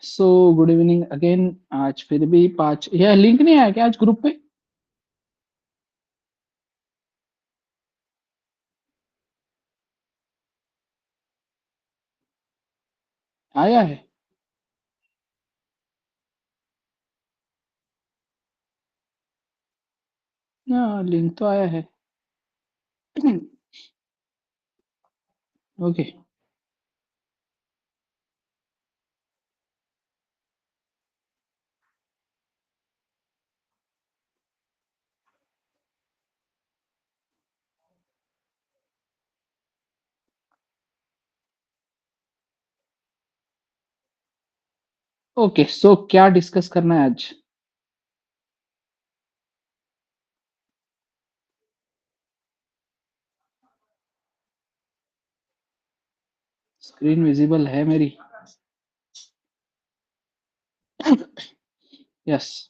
So good evening again. आज फिर भी 5 यह लिंक नहीं आया क्या आज ग्रुप पे? आया है। हाँ, लिंक तो आया है। ओके। ओके, सो क्या डिस्कस करना है आज? स्क्रीन विजिबल है मेरी? Yes.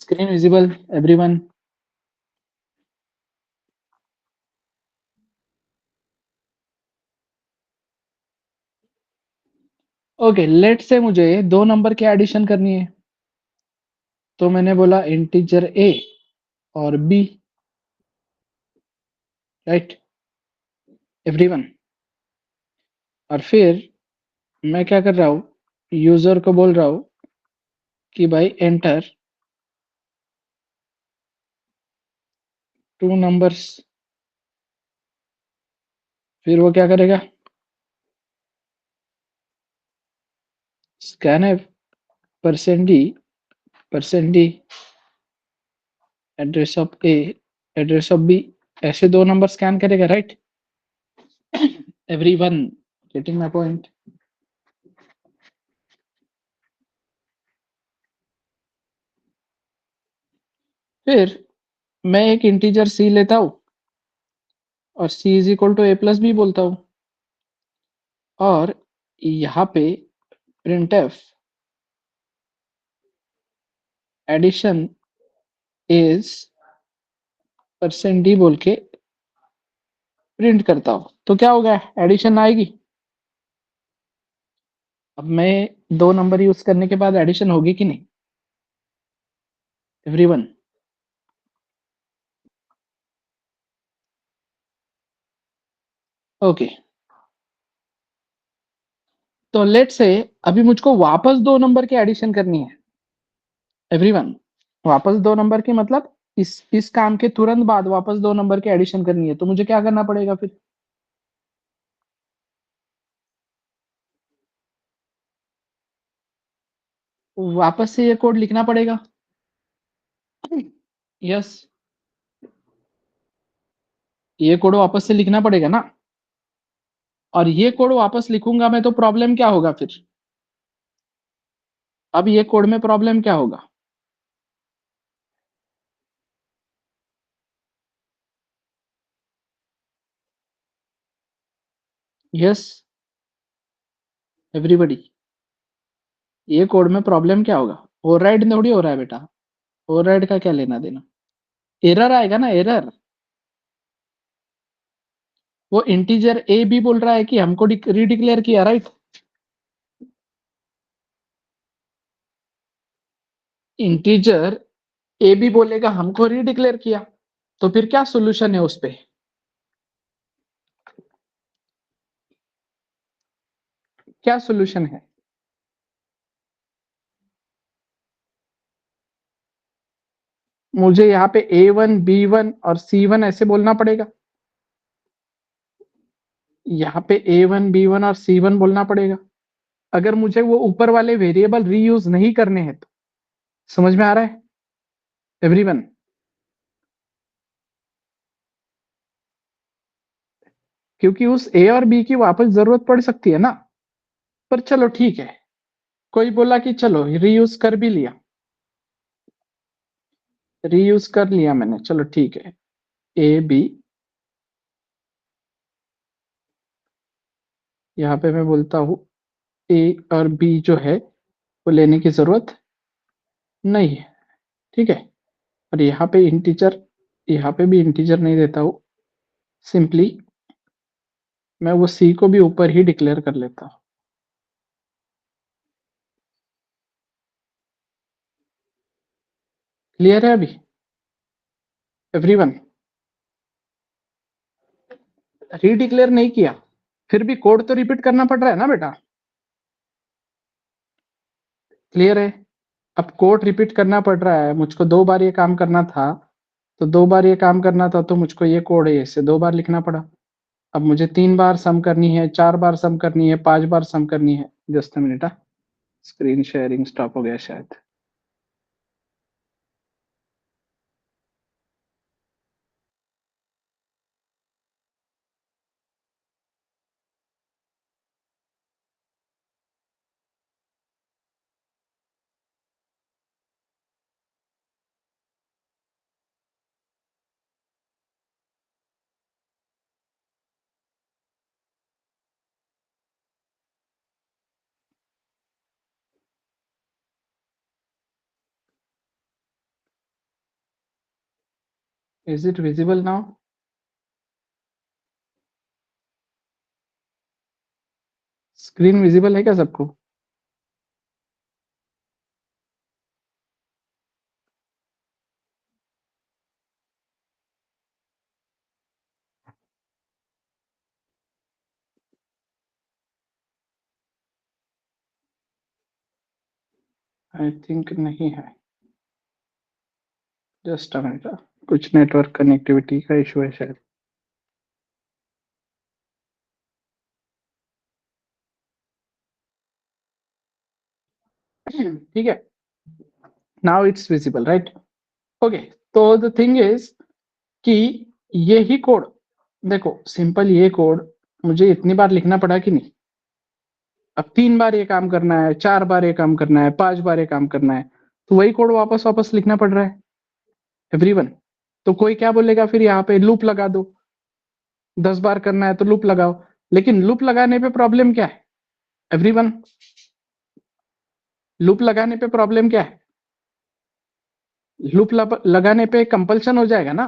Screen visible everyone? Okay, let से मुझे दो नंबर की एडिशन करनी है, तो मैंने बोला इंटीजर ए और बी। Right everyone? और फिर मैं क्या कर रहा हूँ, यूजर को बोल रहा हूँ कि भाई एंटर टू नंबर्स। फिर वो क्या करेगा? स्कैन है %d address of A address of B, ऐसे दो नंबर स्कैन करेगा। Right everyone getting my point? फिर मैं एक इंटीजर सी लेता हूँ और C is equal to A plus B बोलता हूँ, और यहाँ पे printf एडिशन इज %d बोल के प्रिंट करता हूँ, तो क्या होगा? एडिशन आएगी। अब मैं दो नंबर यूज करने के बाद एडिशन होगी कि नहीं एवरीवन? ओके, तो लेट से अभी मुझको वापस दो नंबर की एडिशन करनी है एवरीवन। वापस दो नंबर की मतलब इस काम के तुरंत बाद वापस दो नंबर की एडिशन करनी है, तो मुझे क्या करना पड़ेगा फिर? वापस से ये कोड लिखना पड़ेगा। यस, ये कोड वापस से लिखना पड़ेगा ना। और ये कोड वापस लिखूंगा मैं तो प्रॉब्लम क्या होगा फिर? अब ये कोड में प्रॉब्लम क्या होगा? यस एवरीबॉडी, ये कोड में प्रॉब्लम क्या होगा? ओवरराइड थोड़ी हो रहा है बेटा, ओवरराइड का क्या लेना देना? एरर आएगा ना, एरर। वो इंटीजर ए भी बोल रहा है कि हमको रीडिक्लेयर किया। राइट, इंटीजर ए भी बोलेगा हमको रीडिक्लेयर किया, तो फिर क्या सोल्यूशन है उस पे? क्या सोल्यूशन है? मुझे यहाँ पे A1 B1 और C1 ऐसे बोलना पड़ेगा। यहाँ पे A1 B1 और C1 बोलना पड़ेगा, अगर मुझे वो ऊपर वाले वेरिएबल रीयूज नहीं करने हैं तो। समझ में आ रहा है एवरीवन? क्योंकि उस ए और बी की वापस जरूरत पड़ सकती है ना। पर चलो ठीक है, कोई बोला कि चलो रीयूज कर भी लिया, रीयूज कर लिया मैंने, चलो ठीक है। ए बी यहाँ पे मैं बोलता हूँ ए और बी जो है वो लेने की जरूरत नहीं है, ठीक है। और यहाँ पे भी इंटीजर नहीं देता हूँ, सिंपली मैं वो सी को भी ऊपर ही डिक्लेयर कर लेता हूँ। क्लियर है अभी एवरीवन? रीडिक्लेयर नहीं किया, फिर भी कोड तो रिपीट करना पड़ रहा है ना बेटा। क्लियर है? अब कोड रिपीट करना पड़ रहा है, मुझको 2 बार ये काम करना था, तो 2 बार ये काम करना था, तो मुझको ये कोड है इसे 2 बार लिखना पड़ा। अब मुझे 3 बार सम करनी है, 4 बार सम करनी है, 5 बार सम करनी है। Just a minute, screen sharing stop हो गया शायद। Is it visible now? Screen visible है क्या सबको? आई थिंक नहीं है। जस्ट अ मिनट, कुछ नेटवर्क कनेक्टिविटी का इशू है शायद। ठीक है, now it's visible right? Okay, तो द थिंग इज कि ये ही कोड, देखो सिंपल ये कोड मुझे इतनी बार लिखना पड़ा कि नहीं? अब 3 बार ये काम करना है, 4 बार ये काम करना है, 5 बार ये काम करना है, तो वही कोड वापस वापस लिखना पड़ रहा है एवरीवन। तो कोई क्या बोलेगा फिर यहाँ पे लूप लगा दो, 10 बार करना है तो लूप लगाओ। लेकिन लूप लगाने पे प्रॉब्लम क्या है एवरीवन? लूप लगाने पे प्रॉब्लम क्या है? लूप लगाने पे कंपल्शन हो जाएगा ना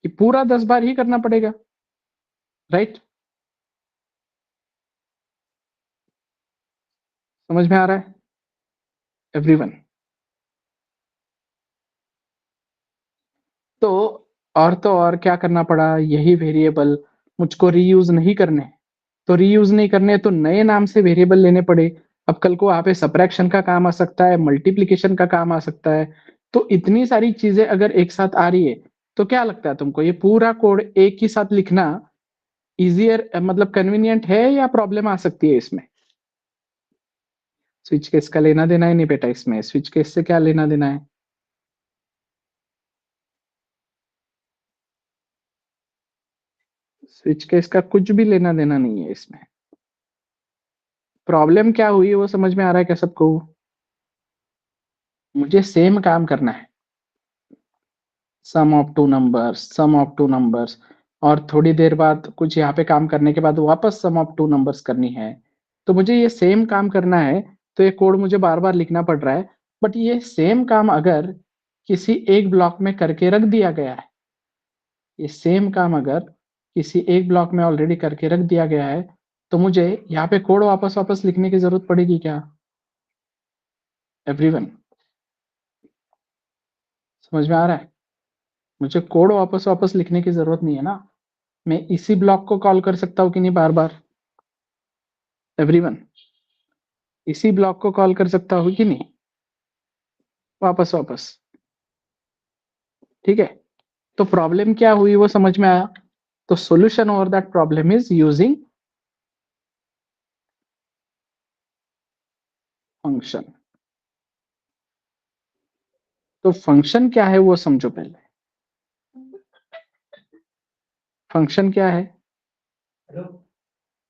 कि पूरा 10 बार ही करना पड़ेगा, राइट? समझ में आ रहा है एवरीवन? तो तो और क्या करना पड़ा, यही वेरिएबल मुझको रीयूज नहीं करने, तो रीयूज नहीं करने तो नए नाम से वेरिएबल लेने पड़े। अब कल को वहां पे सब्ट्रैक्शन का काम आ सकता है, मल्टीप्लीकेशन का काम आ सकता है। तो इतनी सारी चीजें अगर एक साथ आ रही है, तो क्या लगता है तुमको ये पूरा कोड एक ही साथ लिखना इजियर, मतलब कन्वीनियंट है, या प्रॉब्लम आ सकती है इसमें? स्विच केस का लेना देना ही नहीं बेटा, इसमें स्विच केस से क्या लेना देना है? स्विच केस का कुछ भी लेना देना नहीं है इसमें। प्रॉब्लम क्या हुई वो समझ में आ रहा है क्या सबको? मुझे सेम काम करना है, सम ऑफ टू नंबर्स, और थोड़ी देर बाद कुछ यहाँ पे काम करने के बाद वापस सम ऑफ टू नंबर्स करनी है। तो मुझे ये सेम काम करना है, तो ये कोड मुझे बार बार लिखना पड़ रहा है। बट ये सेम काम अगर किसी एक ब्लॉक में करके रख दिया गया है, ये सेम काम अगर किसी एक ब्लॉक में ऑलरेडी करके रख दिया गया है, तो मुझे यहाँ पे कोड वापस वापस लिखने की जरूरत पड़ेगी क्या एवरीवन? समझ में आ रहा है? मुझे कोड वापस वापस लिखने की जरूरत नहीं है ना, मैं इसी ब्लॉक को कॉल कर सकता हूँ कि नहीं बार बार एवरीवन? इसी ब्लॉक को कॉल कर सकता हूँ कि नहीं वापस वापस? ठीक है, तो प्रॉब्लम क्या हुई वो समझ में आया। तो solution over that problem is using function. तो फंक्शन क्या है वो समझो पहले। फंक्शन क्या है?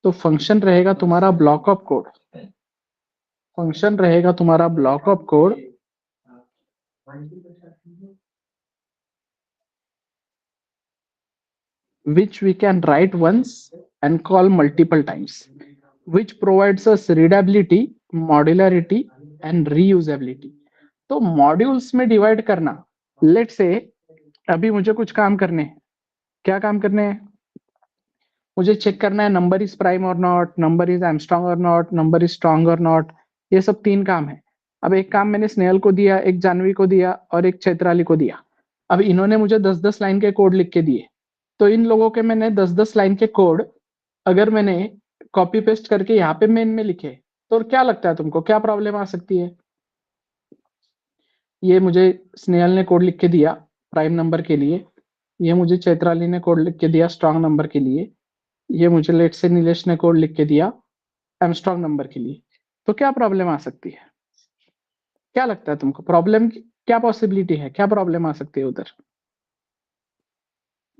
तो फंक्शन रहेगा तुम्हारा ब्लॉक ऑफ कोड। फंक्शन रहेगा तुम्हारा block of code which we can write once and call multiple times, which provides us readability, modularity and reusability. तो मॉड्यूल्स में डिवाइड करना, लेट से अभी मुझे कुछ काम करने हैं, क्या काम करने हैं, मुझे चेक करना है नंबर इज प्राइम और नॉट, नंबर इज एमस्ट्रॉन्ग और नॉट, नंबर इज स्ट्रॉन्ग और नॉट, ये सब 3 काम है। अब एक काम मैंने स्नेहल को दिया, एक जानवी को दिया और एक चैत्राली को दिया। अब इन्होंने मुझे 10-10 लाइन के कोड लिख के दिए, तो इन लोगों के मैंने 10-10 लाइन के कोड अगर मैंने कॉपी पेस्ट करके यहाँ पे मेन में लिखे, तो क्या लगता है तुमको, क्या प्रॉब्लम आ सकती है? ये मुझे स्नेहल ने कोड लिख के दिया प्राइम नंबर के लिए, ये मुझे चैत्राली ने कोड लिख के दिया स्ट्रॉन्ग नंबर के लिए, ये मुझे लेट से नीलेश ने कोड लिख के दिया एमस्ट्रॉन्ग नंबर के लिए। तो क्या प्रॉब्लम आ सकती है? क्या लगता है तुमको, प्रॉब्लम क्या पॉसिबिलिटी है, क्या प्रॉब्लम आ सकती है उधर?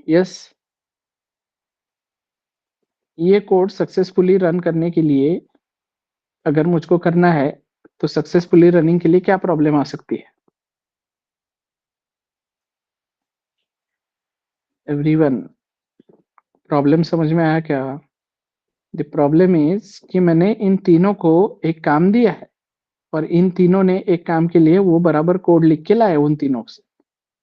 यस, ये कोड सक्सेसफुली रन करने के लिए, अगर मुझको करना है तो सक्सेसफुली रनिंग के लिए क्या प्रॉब्लम आ सकती है? एवरीवन, प्रॉब्लम समझ में आया क्या? द प्रॉब्लम इज कि मैंने इन तीनों को एक काम दिया है और इन तीनों ने एक काम के लिए वो बराबर कोड लिख के लाए, उन तीनों से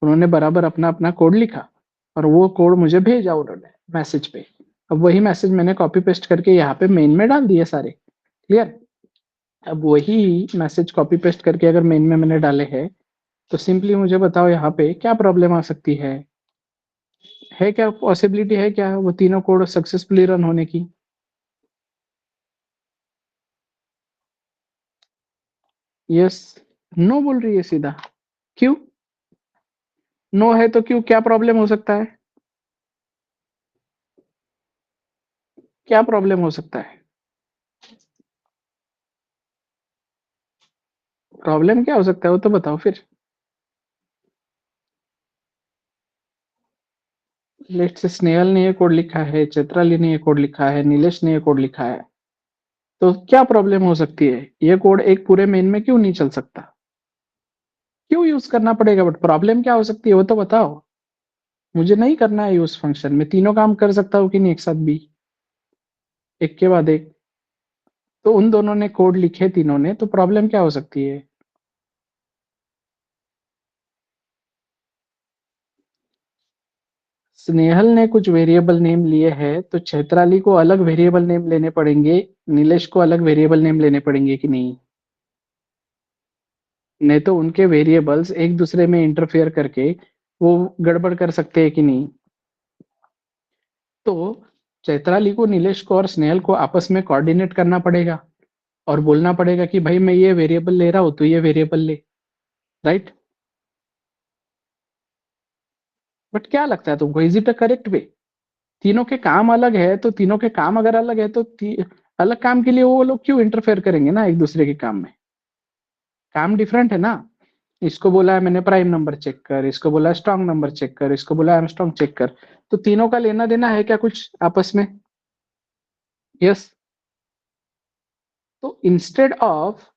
उन्होंने बराबर अपना अपना कोड लिखा और वो कोड मुझे भेजा उन्होंने मैसेज पे। अब वही मैसेज मैंने कॉपी पेस्ट करके यहाँ पे मेन में डाल दिए सारे। क्लियर? अब वही मैसेज कॉपी पेस्ट करके अगर मेन में मैंने डाले हैं, तो सिंपली मुझे बताओ यहाँ पे क्या प्रॉब्लम आ सकती है क्या पॉसिबिलिटी है क्या वो तीनों कोड सक्सेसफुली रन होने की? यस, नो बोल रही है सीधा। क्यों नो है? तो क्यों, क्या प्रॉब्लम हो सकता है, क्या प्रॉब्लम हो सकता है? प्रॉब्लम क्या हो सकता है वो तो बताओ फिर। लेट से स्नेहल ने ये कोड लिखा है, चित्राली ने ये कोड लिखा है, नीलेश ने ये कोड लिखा है, तो क्या प्रॉब्लम हो सकती है? ये कोड एक पूरे मेन में क्यों नहीं चल सकता, क्यों यूज करना पड़ेगा? बट प्रॉब्लम क्या हो सकती है वो तो बताओ। मुझे नहीं करना है यूज फंक्शन, मैं तीनों काम कर सकता हूँ कि नहीं एक साथ भी, एक के बाद एक? तो उन दोनों ने कोड लिखे तीनों ने, तो प्रॉब्लम क्या हो सकती है? स्नेहल ने कुछ वेरिएबल नेम लिए हैं, तो चैत्राली को अलग वेरिएबल नेम लेने पड़ेंगे, नीलेश को अलग वेरिएबल नेम लेने पड़ेंगे कि नहीं? नहीं तो उनके वेरिएबल्स एक दूसरे में इंटरफेयर करके वो गड़बड़ कर सकते हैं कि नहीं? तो चैत्राली को, नीलेश को और स्नेहल को आपस में कोऑर्डिनेट करना पड़ेगा और बोलना पड़ेगा कि भाई मैं ये वेरिएबल ले रहा हूँ तो ये वेरिएबल ले, राइट? बट क्या लगता है तुमको, is it a correct way? तीनों के काम अलग है, तो तीनों के काम अगर अलग है तो अलग काम के लिए वो लोग क्यों इंटरफेयर करेंगे ना एक दूसरे के काम में? काम डिफरेंट है ना। इसको बोला है मैंने प्राइम नंबर चेक कर, इसको बोला स्ट्रॉन्ग नंबर चेक कर, इसको बोला एमस्ट्रॉन्ग चेक कर, तो तीनों का लेना देना है क्या कुछ आपस में? यस। तो instead of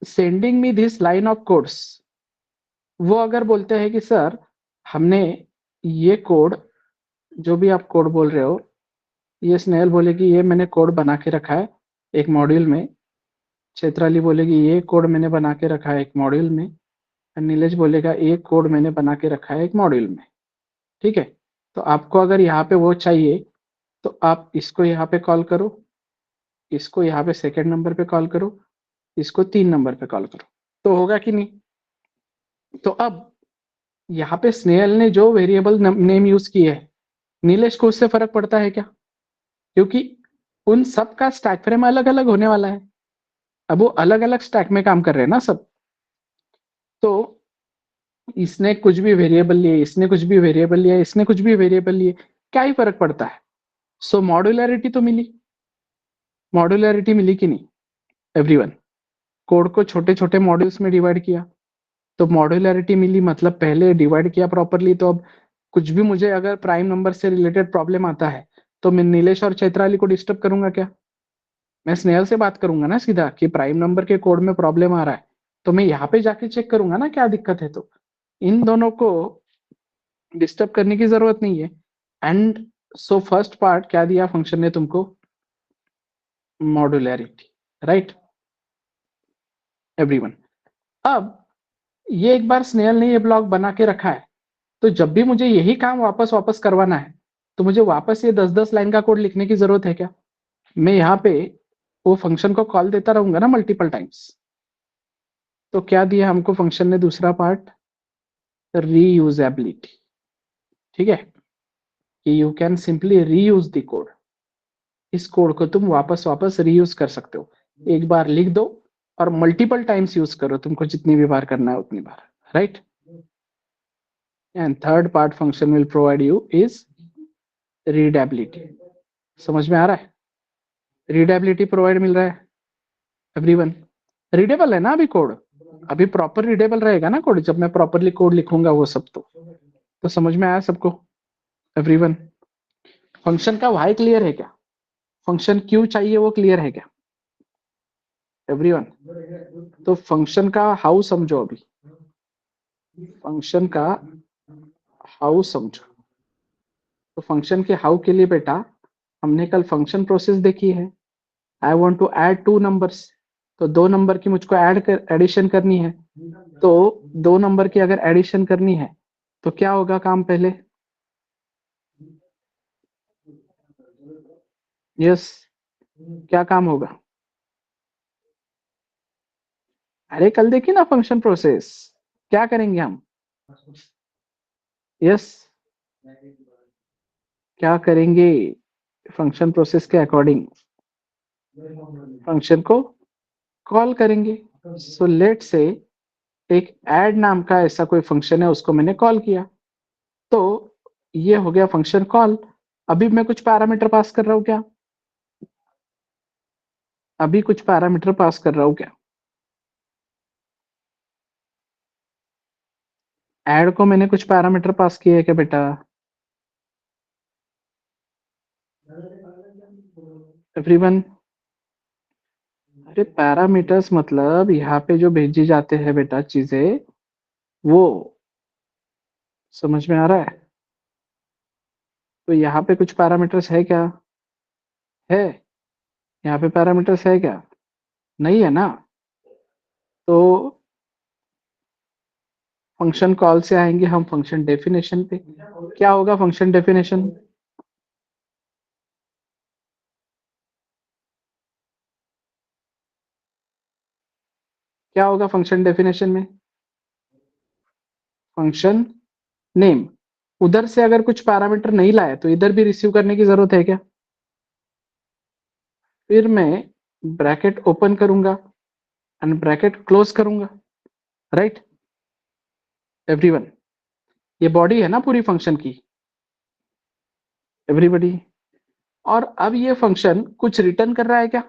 sending me this line of codes, वो अगर बोलते हैं कि सर हमने ये कोड, जो भी आप कोड बोल रहे हो, ये स्नेहल बोलेगी ये मैंने कोड बना के रखा है एक मॉड्यूल में, चैत्राली बोलेगी ये कोड मैंने बना के रखा है एक मॉड्यूल में, और नीलेश बोलेगा ये कोड मैंने बना के रखा है एक मॉड्यूल में। ठीक है? तो आपको अगर यहाँ पे वो चाहिए, तो आप इसको यहाँ पे कॉल करो, इसको यहाँ पे सेकंड नंबर पे कॉल करो, इसको 3 नंबर पे कॉल करो, तो होगा कि नहीं? तो अब यहाँ पे स्नेहल ने जो वेरिएबल नेम यूज किए है, नीलेश को उससे फर्क पड़ता है क्या? क्योंकि उन सब का स्टैक फ्रेम अलग अलग होने वाला है, अब वो अलग अलग स्टैक में काम कर रहे हैं ना सब। तो इसने कुछ भी वेरिएबल लिए, इसने कुछ भी वेरिएबल लिया, इसने कुछ भी वेरिएबल लिए, क्या ही फर्क पड़ता है? सो मॉड्युलैरिटी तो मिली, मॉड्युलैरिटी मिली कि नहीं एवरीवन? कोड को छोटे छोटे मॉड्यूल्स में डिवाइड किया तो मॉड्युलैरिटी मिली, मतलब पहले डिवाइड किया प्रॉपरली, तो अब कुछ भी मुझे अगर प्राइम नंबर से रिलेटेड प्रॉब्लम आता है, तो मैं नीलेश और चैत्राली को डिस्टर्ब करूंगा क्या? मैं स्नेहल से बात करूंगा ना सीधा कि प्राइम नंबर के कोड में प्रॉब्लम आ रहा है, तो मैं यहाँ पे जाके चेक करूंगा ना क्या दिक्कत है। तो इन दोनों को डिस्टर्ब करने की जरूरत नहीं है। एंड सो फर्स्ट पार्ट क्या दिया फंक्शन ने तुमको? Modularity, right everyone. अब ये एक बार स्नेल ने ये ब्लॉक बना के रखा है, तो जब भी मुझे यही काम वापस वापस करवाना है तो मुझे वापस ये 10-10 लाइन का कोड लिखने की जरूरत है क्या? मैं यहाँ पे वो फंक्शन को कॉल देता रहूंगा ना मल्टीपल टाइम्स। तो क्या दिया हमको फंक्शन ने दूसरा पार्ट? रीयूजेबिलिटी, ठीक है, कि you can simply reuse the code. इस कोड को तुम वापस वापस रीयूज कर सकते हो, एक बार लिख दो और मल्टीपल टाइम्स यूज करो, तुमको जितनी भी बार करना है उतनी बार, right. And third part function will provide you is readability. समझ में आ रहा है? रीडेबिलिटी प्रोवाइड मिल रहा है एवरीवन। रीडेबल है ना अभी कोड? अभी प्रॉपर रीडेबल रहेगा ना कोड जब मैं प्रॉपरली कोड लिखूंगा वो सब। तो समझ में आया सबको एवरीवन? फंक्शन का वाई क्लियर है क्या? फंक्शन क्यों चाहिए वो क्लियर है क्या एवरीवन? तो फंक्शन का हाउ समझो अभी, फंक्शन का हाउ समझो। तो फंक्शन के हाउ के लिए बेटा हमने कल फंक्शन प्रोसेस देखी है। I want to add two numbers, तो दो नंबर की मुझको एडिशन करनी है। तो दो नंबर की अगर एडिशन करनी है तो क्या होगा काम पहले? यस, क्या काम होगा? अरे कल देखी ना फंक्शन प्रोसेस, क्या करेंगे हम? यस, क्या करेंगे? फंक्शन प्रोसेस के अकॉर्डिंग फंक्शन को कॉल करेंगे। सो लेट से एक ऐड नाम का ऐसा कोई फंक्शन है, उसको मैंने कॉल किया, तो ये हो गया फंक्शन कॉल। अभी मैं कुछ पैरामीटर पास कर रहा हूं क्या? अभी कुछ पैरामीटर पास कर रहा हूं क्या? ऐड को मैंने कुछ पैरामीटर पास किए है क्या बेटा एवरीवन? अरे पैरामीटर्स मतलब यहाँ पे जो भेजी जाते हैं बेटा चीजें, वो समझ में आ रहा है? तो यहाँ पे कुछ पैरामीटर्स है क्या? है, यहाँ पे पैरामीटर्स है क्या? नहीं है ना। तो फंक्शन कॉल से आएंगे हम फंक्शन डेफिनेशन पे। क्या होगा फंक्शन डेफिनेशन? क्या होगा फंक्शन डेफिनेशन में? Function name. उधर से अगर कुछ पैरामीटर नहीं लाए तो इधर भी रिसीव करने की जरूरत है क्या? फिर मैं ब्रैकेट ओपन करूंगा एंड ब्रैकेट क्लोज करूंगा, राइट एवरीवन? ये बॉडी है ना पूरी फंक्शन की एवरीबॉडी। और अब ये फंक्शन कुछ रिटर्न कर रहा है क्या?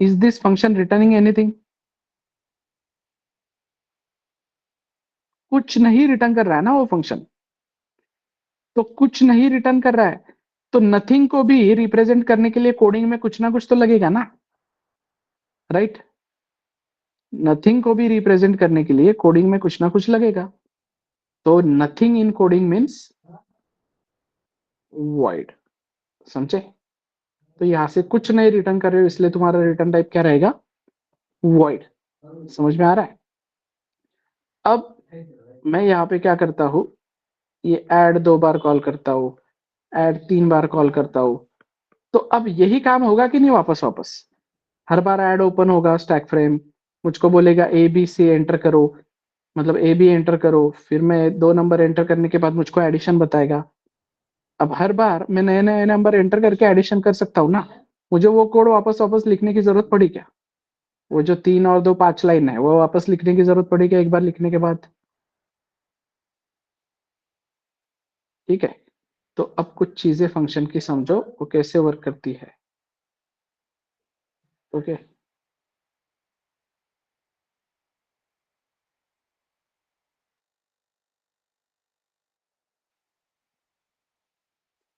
Is this function returning anything? कुछ नहीं रिटर्न कर रहा है ना वो फंक्शन। तो कुछ नहीं रिटर्न कर रहा है तो नथिंग को भी रिप्रेजेंट करने के लिए कोडिंग में कुछ ना कुछ तो लगेगा ना, राइट? नथिंग को भी रिप्रेजेंट करने के लिए कोडिंग में कुछ ना कुछ लगेगा। तो nothing in coding means void, समझे? तो यहां से कुछ नहीं रिटर्न कर रहे हो इसलिए तुम्हारा रिटर्न टाइप क्या रहेगा? वॉइड। समझ में आ रहा है? अब मैं यहाँ पे क्या करता हूँ, ये ऐड 2 बार कॉल करता हूँ, ऐड 3 बार कॉल करता हूँ। तो अब यही काम होगा कि नहीं वापस वापस? हर बार ऐड ओपन होगा स्टैक फ्रेम, मुझको बोलेगा ए बी सी एंटर करो, मतलब ए बी एंटर करो, फिर मैं 2 नंबर एंटर करने के बाद मुझको एडिशन बताएगा। अब हर बार मैं नए नए नंबर एंटर करके एडिशन कर सकता हूँ ना। मुझे वो कोड वापस वापस लिखने की जरूरत पड़ी क्या? वो जो 3 और 2 5 लाइन है वो वापस लिखने की जरूरत पड़ी क्या एक बार लिखने के बाद? ठीक है। तो अब कुछ चीजें फंक्शन की समझो वो कैसे वर्क करती है। Okay,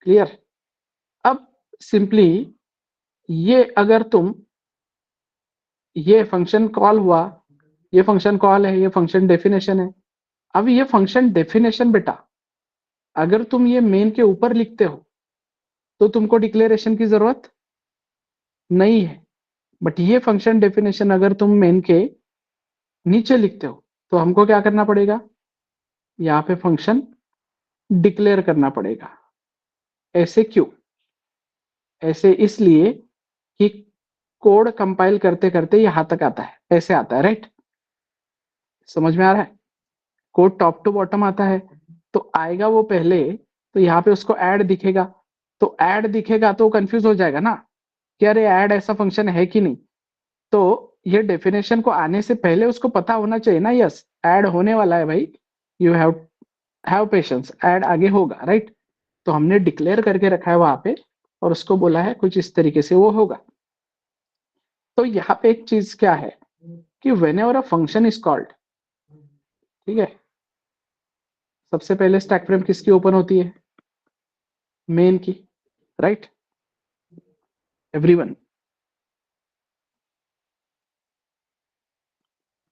clear? अब सिंपली ये अगर तुम, ये फंक्शन कॉल हुआ, ये फंक्शन कॉल है, ये फंक्शन डेफिनेशन है। अब ये फंक्शन डेफिनेशन बेटा अगर तुम ये मेन के ऊपर लिखते हो तो तुमको डिक्लेरेशन की जरूरत नहीं है, बट ये फंक्शन डेफिनेशन अगर तुम मेन के नीचे लिखते हो तो हमको क्या करना पड़ेगा, यहाँ पे फंक्शन डिक्लेयर करना पड़ेगा। ऐसे क्यों? ऐसे इसलिए कि कोड कंपाइल करते करते यहां तक आता है, ऐसे आता है, राइट? समझ में आ रहा है? कोड टॉप टू बॉटम आता है, तो आएगा वो पहले, तो यहाँ पे उसको ऐड दिखेगा, तो ऐड दिखेगा तो कंफ्यूज हो जाएगा ना कि अरे ऐड ऐसा फंक्शन है कि नहीं। तो ये डेफिनेशन को आने से पहले उसको पता होना चाहिए ना, यस ऐड होने वाला है भाई, यू हैव पेशेंस, ऐड आगे होगा, राइट? तो हमने डिक्लेयर करके रखा है वहां पे, और उसको बोला है कुछ इस तरीके से वो होगा। तो यहाँ पे एक चीज क्या है कि when ever a function is called, ठीक है, सबसे पहले स्टैक फ्रेम किसकी ओपन होती है? मेन की, right? Everyone.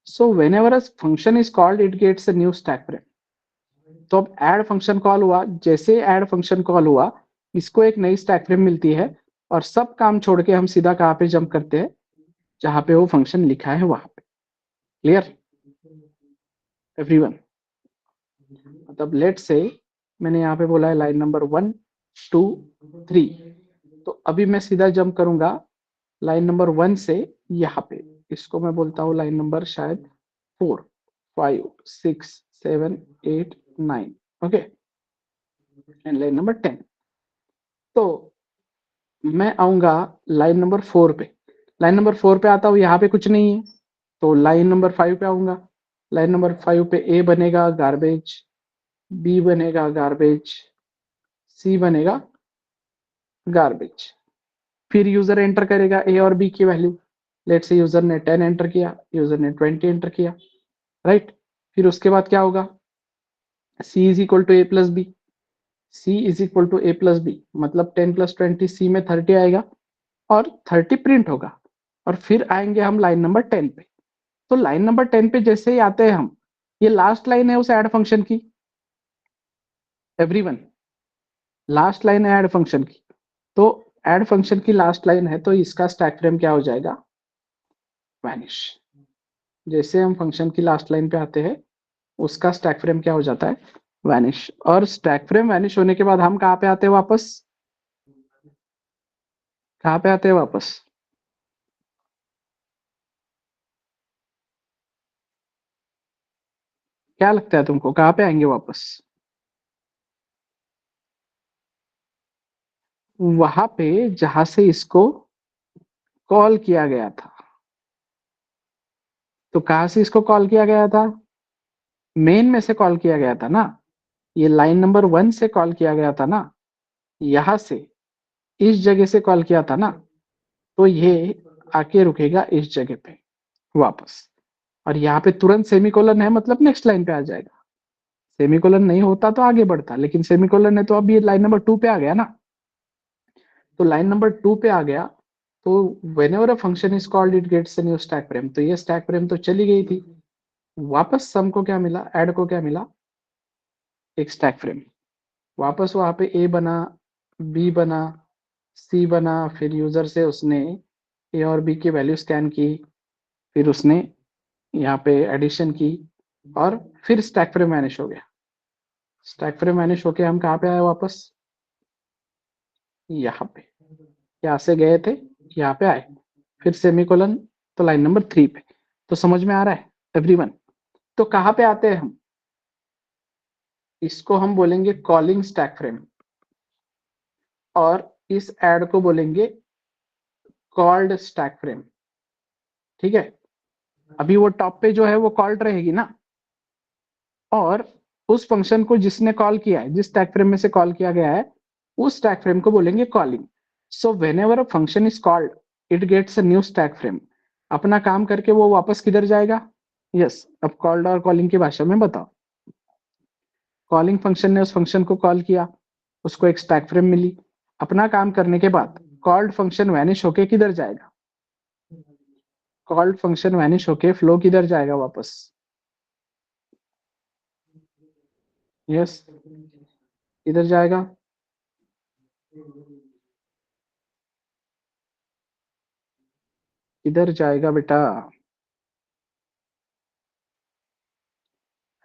So whenever a function is called, it gets a new stack frame. तो अब ऐड फंक्शन कॉल हुआ, जैसे ऐड फंक्शन कॉल हुआ, इसको एक नई स्टैक फ्रेम मिलती है, और सब काम छोड़ के हम सीधा कहाँ पे जंप करते हैं, जहां पे वो फंक्शन लिखा है वहां पे। Clear everyone? मतलब लेट से मैंने यहाँ पे बोला है लाइन नंबर 1 2 3, तो अभी मैं सीधा जंप करूंगा लाइन नंबर 1 से यहाँ पे, इसको मैं बोलता हूँ लाइन नंबर शायद 4 5 6 7 8 9, ओके, एंड लाइन नंबर 10। तो मैं आऊंगा लाइन नंबर 4 पे, लाइन नंबर 4 पे आता हूँ, यहाँ पे कुछ नहीं है, तो लाइन नंबर 5 पे आऊंगा, लाइन नंबर 5 पे ए बनेगा गार्बेज, बी बनेगा गार्बेज, सी बनेगा गार्बेज। फिर यूजर एंटर करेगा ए और बी की वैल्यू, लेट से यूजर ने 10 एंटर किया, यूजर ने 20 एंटर किया, राइट? फिर उसके बाद क्या होगा, C is equal to A plus B, C is equal to A plus B, मतलब 10 प्लस 20, सी में 30 आएगा, और 30 प्रिंट होगा। और फिर आएंगे हम लाइन नंबर 10 पे, तो लाइन नंबर 10 पे जैसे ही आते हैं हम, ये लास्ट लाइन है उस ऐड फंक्शन की, एवरीवन, लास्ट लाइन है ऐड फंक्शन की। तो ऐड फंक्शन की लास्ट लाइन है, तो इसका स्टैक फ्रेम क्या हो जाएगा, वैनिश। जैसे हम फंक्शन की लास्ट लाइन पे आते हैं, उसका स्टैक फ्रेम क्या हो जाता है, वैनिश। और स्टैक फ्रेम वैनिश होने के बाद हम कहाँ पे आते हैं वापस, कहाँ पे आते हैं वापस, क्या लगता है तुमको, कहाँ पे आएंगे वापस? वहां पे जहां से इसको कॉल किया गया था। तो कहां से इसको कॉल किया गया था, मेन में से कॉल किया गया था ना, ये लाइन नंबर 1 से कॉल किया गया था ना, यहां से इस जगह से कॉल किया था ना, तो ये आके रुकेगा इस जगह पे वापस, और यहाँ पे तुरंत सेमीकोलन है, मतलब नेक्स्ट लाइन पे आ जाएगा। सेमीकोलन नहीं होता तो आगे बढ़ता, लेकिन सेमीकोलन है तो अब ये लाइन नंबर 2 पे आ गया ना, तो लाइन नंबर 2 पे आ गया। तो whenever a function is called it gets new stack frame, तो ये स्टैक फ्रेम तो चली गई थी, वापस सम को क्या मिला, ऐड को क्या मिला, एक स्टैक फ्रेम। वापस वहां पे ए बना, बी बना, सी बना, फिर यूजर से उसने ए और बी की वैल्यू स्कैन की, फिर उसने यहाँ पे एडिशन की, और फिर स्टैक फ्रेम मैनिश हो गया। स्टैक फ्रेम मैनिश होके हम कहाँ पे आए वापस, यहाँ पे, यहाँ से गए थे, यहाँ पे आए, फिर सेमीकोलन, तो लाइन नंबर 3 पे। तो समझ में आ रहा है एवरीवन? तो कहाँ पे आते हैं हम, इसको हम बोलेंगे कॉलिंग स्टैक फ्रेम, और इस ऐड को बोलेंगे कॉल्ड स्टैक फ्रेम, ठीक है? अभी वो टॉप पे जो है वो कॉल्ड रहेगी ना, और उस फंक्शन को जिसने कॉल किया है, जिस स्टैक फ्रेम में से कॉल किया गया है, उस स्टैक फ्रेम को बोलेंगे calling. So whenever a function is called it gets a new stack frame. अपना काम करके वो वापस किधर जाएगा, यस अब कॉल्ड और कॉलिंग की भाषा में बताओ। कॉलिंग फंक्शन ने उस फंक्शन को कॉल किया, उसको एक स्टैक फ्रेम मिली, अपना काम करने के बाद कॉल्ड फंक्शन वैनिश होके किधर जाएगा, कॉल्ड फंक्शन वैनिश होके फ्लो किधर जाएगा वापस, यस इधर जाएगा, इधर जाएगा बेटा।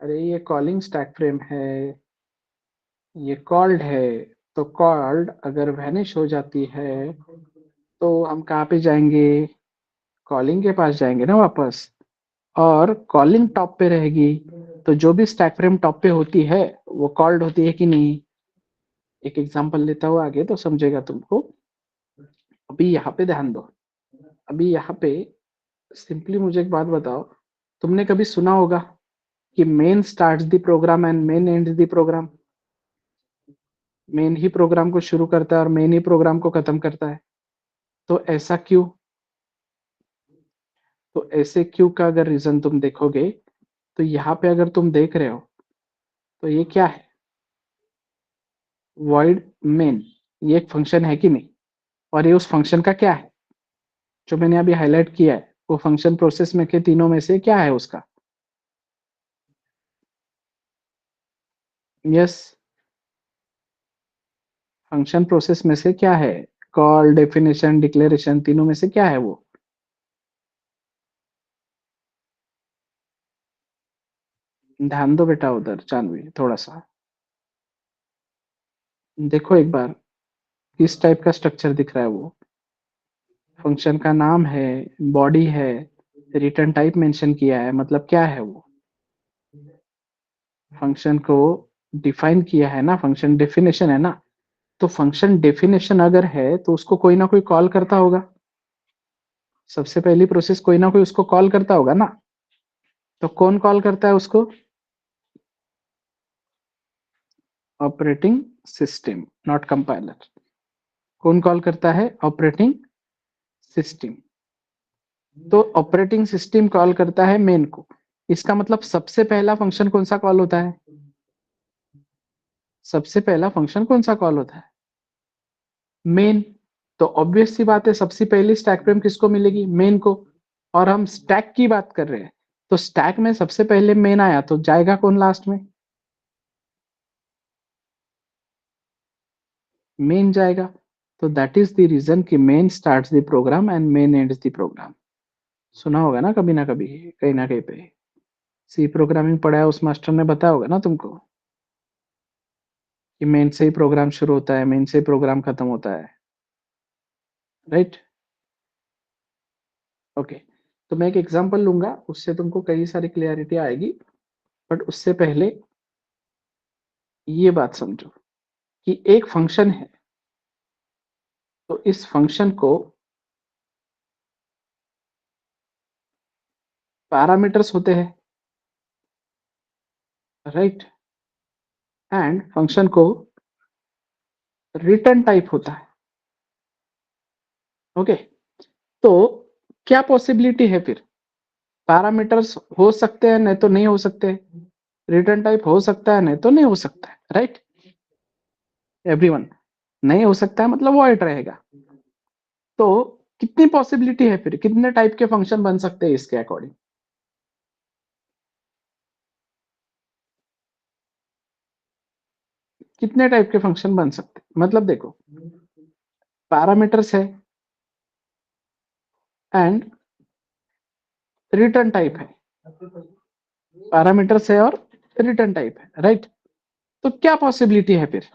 अरे ये कॉलिंग स्टैक फ्रेम है, ये कॉल्ड है। तो कॉल्ड अगर वैनिश हो जाती है तो हम कहाँ पे जाएंगे, कॉलिंग के पास जाएंगे ना वापस। और कॉलिंग टॉप पे रहेगी, तो जो भी स्टैक फ्रेम टॉप पे होती है वो कॉल्ड होती है कि नहीं। एक एग्जांपल लेता हूँ आगे तो समझेगा तुमको। अभी यहाँ पे ध्यान दो, अभी यहाँ पे सिंपली मुझे एक बात बताओ, तुमने कभी सुना होगा कि main starts the program and main ends the program. Main ही प्रोग्राम को शुरू करता है और मेन ही प्रोग्राम को खत्म करता है। तो ऐसा क्यों, तो ऐसे क्यों का अगर रीजन तुम देखोगे तो यहाँ पे अगर तुम देख रहे हो तो ये क्या है, void main, ये एक फंक्शन है कि नहीं। और ये उस फंक्शन का क्या है जो मैंने अभी हाईलाइट किया है, वो फंक्शन प्रोसेस में के तीनों में से क्या है उसका। यस, फंक्शन प्रोसेस में से क्या है, कॉल डेफिनेशन डिक्लेरेशन तीनों में से क्या है वो। ध्यान दो बेटा उधर जानवी थोड़ा सा, देखो एक बार किस टाइप का स्ट्रक्चर दिख रहा है वो। फंक्शन का नाम है, बॉडी है, रिटर्न टाइप मेंशन किया है, मतलब क्या है वो, फंक्शन को डिफाइन किया है ना, फंक्शन डेफिनेशन है ना। तो फंक्शन डेफिनेशन अगर है तो उसको कोई ना कोई कॉल करता होगा, सबसे पहली प्रोसेस कोई ना कोई उसको कॉल करता होगा ना। तो कौन कॉल करता है उसको, ऑपरेटिंग सिस्टम, नॉट कंपाइलर। कौन कॉल करता है, ऑपरेटिंग सिस्टम। तो ऑपरेटिंग सिस्टम कॉल करता है मेन को, इसका मतलब सबसे पहला फंक्शन कौन सा कॉल होता है, सबसे पहला फंक्शन कौन सा कॉल होता है, मेन। तो ऑब्वियस सी बात है सबसे पहली स्टैक फ्रेम किसको मिलेगी, मेन को। और हम स्टैक की बात कर रहे हैं, तो स्टैक में सबसे पहले मेन आया तो जाएगा कौन लास्ट में, मेन जाएगा। तो दैट इज द रीजन कि main starts the program and main ends the program. सुना होगा ना कभी कहीं ना कहीं पे, सी प्रोग्रामिंग पढ़ा है उस मास्टर ने बताया होगा ना तुमको कि मेन से ही प्रोग्राम शुरू होता है, मेन से ही प्रोग्राम खत्म होता है, राइट। ओके, तो मैं एक एग्जांपल लूंगा, उससे तुमको कई सारी क्लियरिटी आएगी। बट उससे पहले ये बात समझो कि एक फंक्शन है, तो इस फंक्शन को पैरामीटर्स होते हैं, राइट। एंड फंक्शन को रिटर्न टाइप होता है, ओके। तो क्या पॉसिबिलिटी है फिर, पैरामीटर्स हो सकते हैं नहीं तो नहीं हो सकते, रिटर्न टाइप हो सकता है नहीं तो नहीं हो सकता है, राइट। एवरीवन, नहीं हो सकता है मतलब वॉइड रहेगा। तो कितनी पॉसिबिलिटी है फिर, कितने टाइप के फंक्शन बन सकते हैं इसके अकॉर्डिंग, कितने टाइप के फंक्शन बन सकते हैं, मतलब देखो पैरामीटर्स है एंड रिटर्न टाइप है, पैरामीटर्स है और रिटर्न टाइप है, राइट। तो क्या पॉसिबिलिटी है फिर,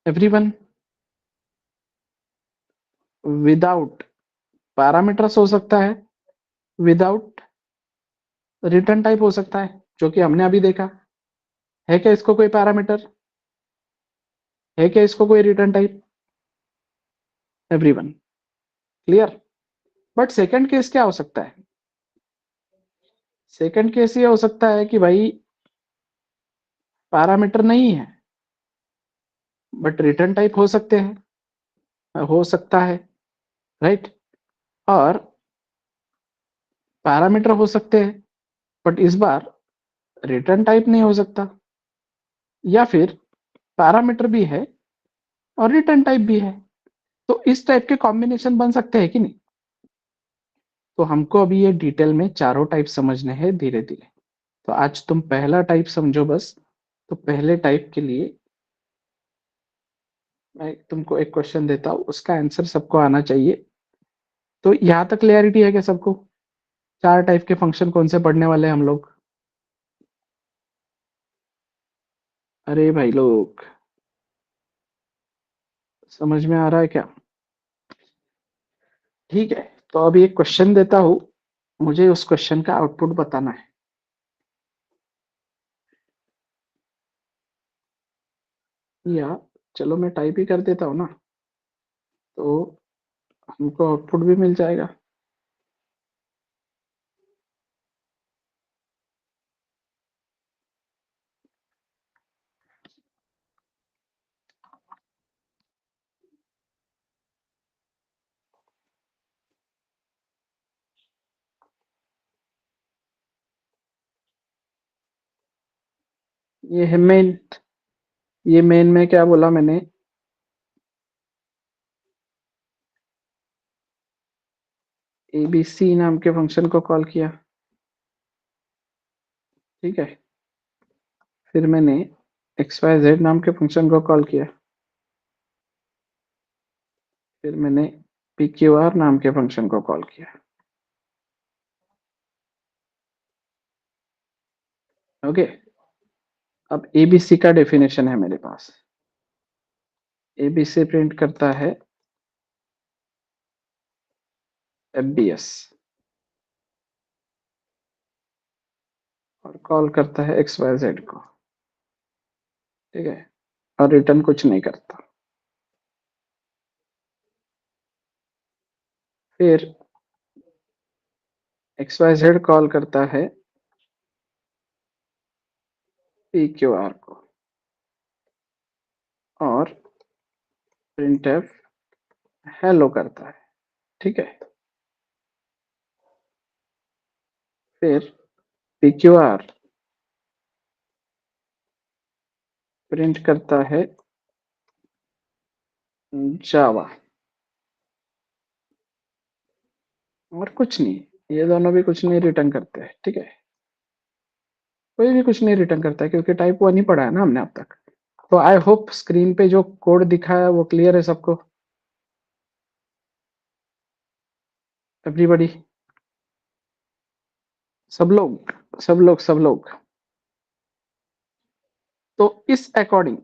एवरीवन, विदाउट पैरामीटर्स हो सकता है, विदाउट रिटर्न टाइप हो सकता है, जो कि हमने अभी देखा। है क्या इसको कोई पैरामीटर, है क्या इसको कोई return type, everyone clear. But second case क्या हो सकता है, सेकंड केस ये हो सकता है कि भाई पैरामीटर नहीं है बट रिटर्न टाइप हो सकते हैं, हो सकता है, राइट। और पैरामीटर हो सकते हैं बट इस बार रिटर्न टाइप नहीं हो सकता, या फिर पैरामीटर भी है और रिटर्न टाइप भी है। तो इस टाइप के कॉम्बिनेशन बन सकते हैं कि नहीं। तो हमको अभी ये डिटेल में चारों टाइप समझने हैं धीरे धीरे। तो आज तुम पहला टाइप समझो बस, तो पहले टाइप के लिए मैं तुमको एक क्वेश्चन देता हूँ, उसका आंसर सबको आना चाहिए। तो यहाँ तक क्लियरिटी है क्या सबको? चार टाइप के फंक्शन कौन से पढ़ने वाले हैं हम लोग? अरे भाई लोग, समझ में आ रहा है क्या? ठीक है, तो अभी एक क्वेश्चन देता हूँ, मुझे उस क्वेश्चन का आउटपुट बताना है। या चलो मैं टाइप ही कर देता हूँ ना, तो हमको आउटपुट भी मिल जाएगा। ये है मेन। ये मेन में क्या बोला मैंने? एबीसी नाम के फंक्शन को कॉल किया, ठीक है। फिर मैंने एक्स वाई जेड नाम के फंक्शन को कॉल किया। फिर मैंने पी क्यू आर नाम के फंक्शन को कॉल किया। ओके, अब एबीसी का डेफिनेशन है मेरे पास। एबीसी प्रिंट करता है एफबीएस और कॉल करता है एक्स वाई जेड को, ठीक है, और रिटर्न कुछ नहीं करता। फिर एक्स वाई जेड कॉल करता है पी क्यू आर को और प्रिंट एफ हेलो करता है, ठीक है। फिर पी क्यू आर प्रिंट करता है जावा और कुछ नहीं। ये दोनों भी कुछ नहीं रिटर्न करते हैं, ठीक है। कोई भी कुछ नहीं रिटर्न करता है क्योंकि टाइप वन ही पढ़ा है ना हमने अब तक। तो आई होप स्क्रीन पे जो कोड दिखा है वो क्लियर है सबको, एवरीबॉडी, सब लोग, सब लोग, सब लोग। तो इस अकॉर्डिंग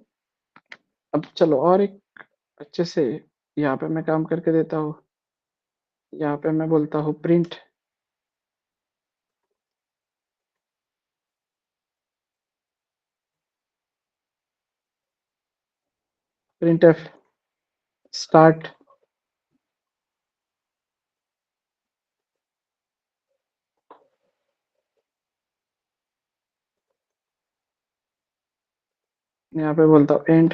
अब चलो और एक अच्छे से यहाँ पे मैं काम करके देता हूँ। यहाँ पे मैं बोलता हूँ प्रिंट, प्रिंट एफ स्टार्ट, यहाँ पे बोलता हूँ end.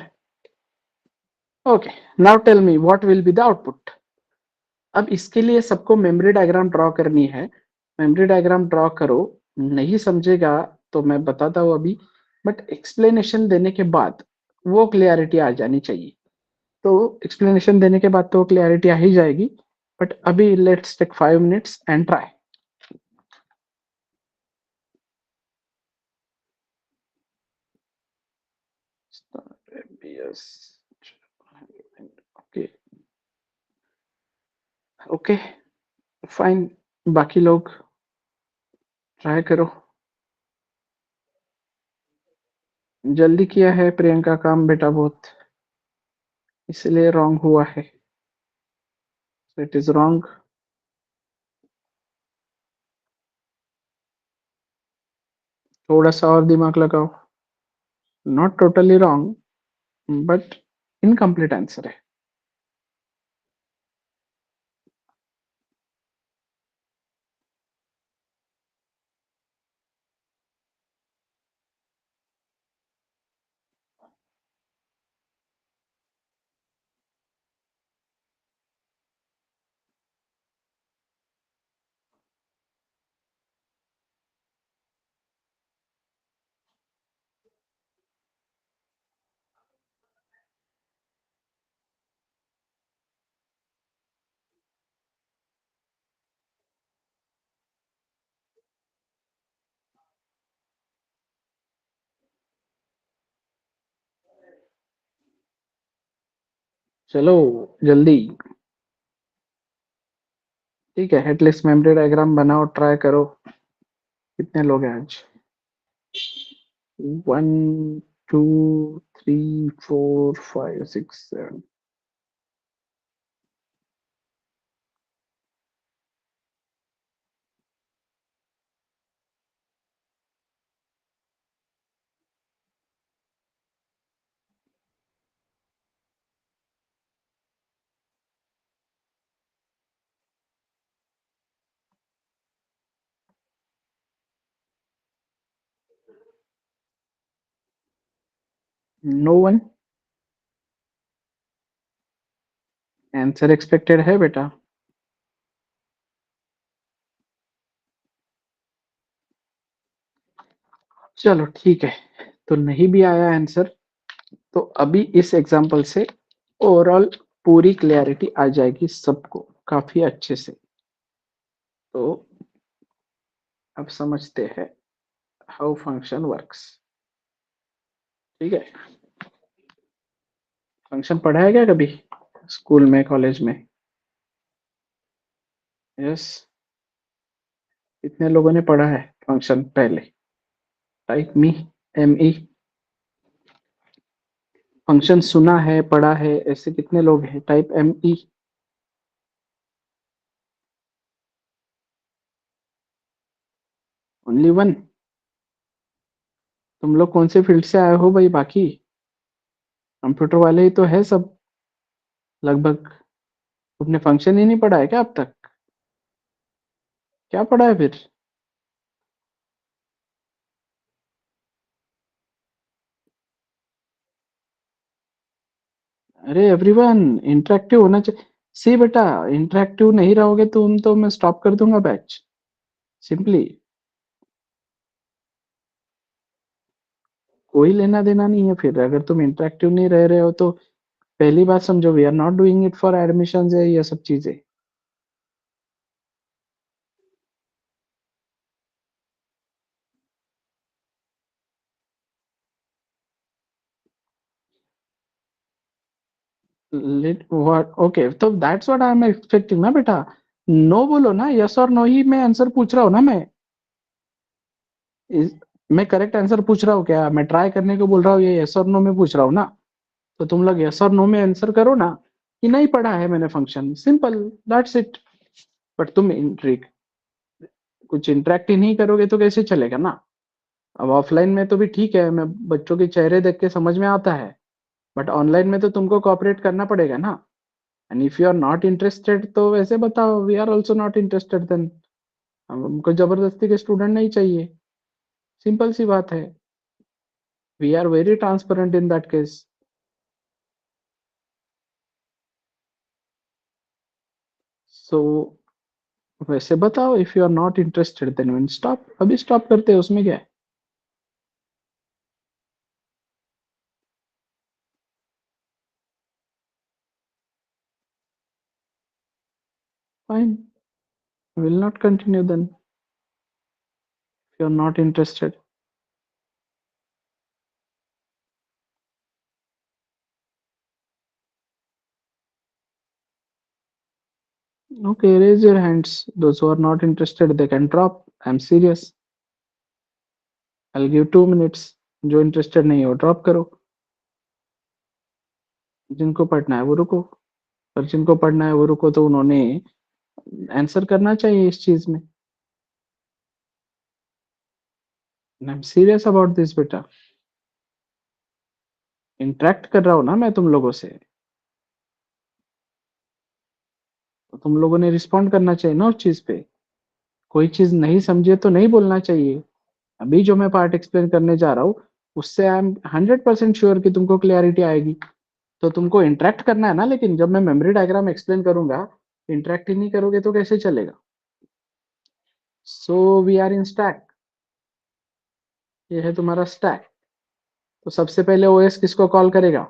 Okay, now tell me what will be the output. अब इसके लिए सबको मेमोरी डायग्राम ड्रॉ करनी है। मेमोरी डायग्राम ड्रॉ करो। नहीं समझेगा तो मैं बताता हूँ अभी, बट एक्सप्लेनेशन देने के बाद वो क्लियरिटी आ जानी चाहिए। तो एक्सप्लेनेशन देने के बाद तो क्लियरिटी आ ही जाएगी, बट अभी let's take 5 minutes and try. Okay, okay, fine. बाकी लोग ट्राई करो। जल्दी किया है प्रियंका काम बेटा बहुत, इसलिए रॉन्ग हुआ है। It is wrong. थोड़ा सा और दिमाग लगाओ। Not totally wrong, but incomplete answer है। चलो जल्दी। ठीक है, हेडलेस मेमोरी डायग्राम बनाओ, ट्राई करो। कितने लोग हैं आज? 1 2 3 4 5 6 7। No one? आंसर एक्सपेक्टेड है बेटा? चलो ठीक है, तो नहीं भी आया आंसर तो अभी इस एग्जांपल से ओवरऑल पूरी क्लैरिटी आ जाएगी सबको काफी अच्छे से। तो अब समझते हैं हाउ फंक्शन वर्क्स। ठीक है, फंक्शन पढ़ा है क्या कभी स्कूल में, कॉलेज में? यस। कितने लोगों ने पढ़ा है फंक्शन पहले? Type me, M E. Function सुना है, पढ़ा है, ऐसे कितने लोग हैं? Type M E. Only one? तुम लोग कौन से फील्ड से आए हो भाई? बाकी कंप्यूटर वाले ही तो है सब लगभग। तुमने फंक्शन ही नहीं पढ़ा है क्या अब तक? क्या पढ़ा है फिर? अरे एवरीवन, इंटरेक्टिव होना चाहिए। सी बेटा, इंटरेक्टिव नहीं रहोगे तुम तो मैं स्टॉप कर दूंगा बैच, सिंपली। कोई लेना देना नहीं है फिर अगर तुम इंटरेक्टिव नहीं रह रहे हो तो। पहली बात समझो, we are not doing it for admission है ये सब चीजें। Let what? ओके, तो that's what I am expecting ना बेटा। नो बोलो ना, यस और नो ही मैं आंसर पूछ रहा हूँ ना मैं। मैं करेक्ट आंसर पूछ रहा हूँ क्या? मैं ट्राई करने को बोल रहा हूँ, ये यस और नो में पूछ रहा हूँ ना। तो तुम लोग यस और नो में आंसर करो ना कि नहीं पढ़ा है मैंने function, simple, that's it. But तुम कुछ इंटरेक्ट ही नहीं करोगे तो कैसे चलेगा ना। अब ऑफलाइन में तो भी ठीक है, मैं बच्चों के चेहरे देख के समझ में आता है। बट ऑनलाइन में तो तुमको कोऑपरेट करना पड़ेगा ना। And if you are not interested तो वैसे बताओ, we are also not interested then. हमको जबरदस्ती के स्टूडेंट नहीं चाहिए, सिंपल सी बात है। We are very transparent in that case. So वैसे बताओ, if you are not interested then one stop, अभी स्टॉप करते हैं, उसमें क्या है? Fine, will not continue then if you are not interested. Okay, raise your hands. Those who are not interested, they can drop. I'm serious. I'll give 2 minutes. जो interested नहीं हो drop करो। जिनको पढ़ना है वो रुको। पर जिनको पढ़ना है वो रुको तो उन्होंने आंसर करना चाहिए इस चीज में। I am serious about this बेटा। इंटरेक्ट कर रहा हूँ ना मैं तुम लोगों से, तो तुम लोगों ने रिस्पॉन्ड करना चाहिए ना उस चीज पे। कोई चीज नहीं समझे तो नहीं बोलना चाहिए। अभी जो मैं पार्ट एक्सप्लेन करने जा रहा हूँ उससे आई एम 100% श्योर कि तुमको क्लियरिटी आएगी। तो तुमको इंटरेक्ट करना है ना, लेकिन जब मैं मेमोरी डायग्राम एक्सप्लेन करूंगा, इंटरेक्ट ही नहीं करोगे तो कैसे चलेगा? So we are in stack. ये है तुम्हारा स्टैक। तो सबसे पहले ओएस किसको कॉल करेगा?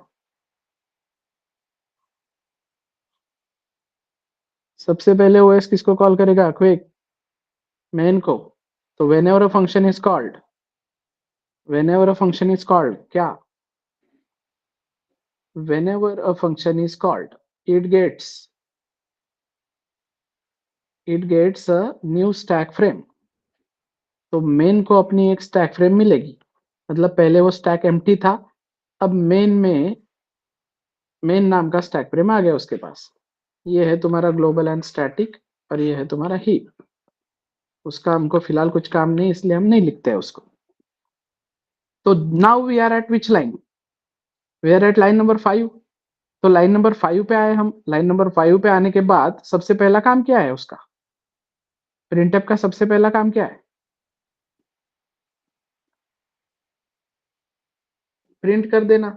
सबसे पहले ओएस किसको कॉल करेगा? क्विक, मेन को। तो whenever a function is called, when ever a function is called क्या? whenever a function is called, it gets a new stack frame. तो मेन को अपनी एक स्टैक फ्रेम मिलेगी, मतलब पहले वो स्टैक एम्प्टी था, अब मेन में मेन नाम का स्टैक फ्रेम आ गया उसके पास। ये है तुम्हारा ग्लोबल एंड स्टैटिक और ये है तुम्हारा हीप। उसका हमको फिलहाल कुछ काम नहीं, इसलिए हम नहीं लिखते हैं उसको। तो now we are at which line? We are at line number 5। तो लाइन नंबर 5 पे आए हम। लाइन नंबर 5 पे आने के बाद सबसे पहला काम क्या है उसका? प्रिंटफ का सबसे पहला काम क्या है? प्रिंट कर देना।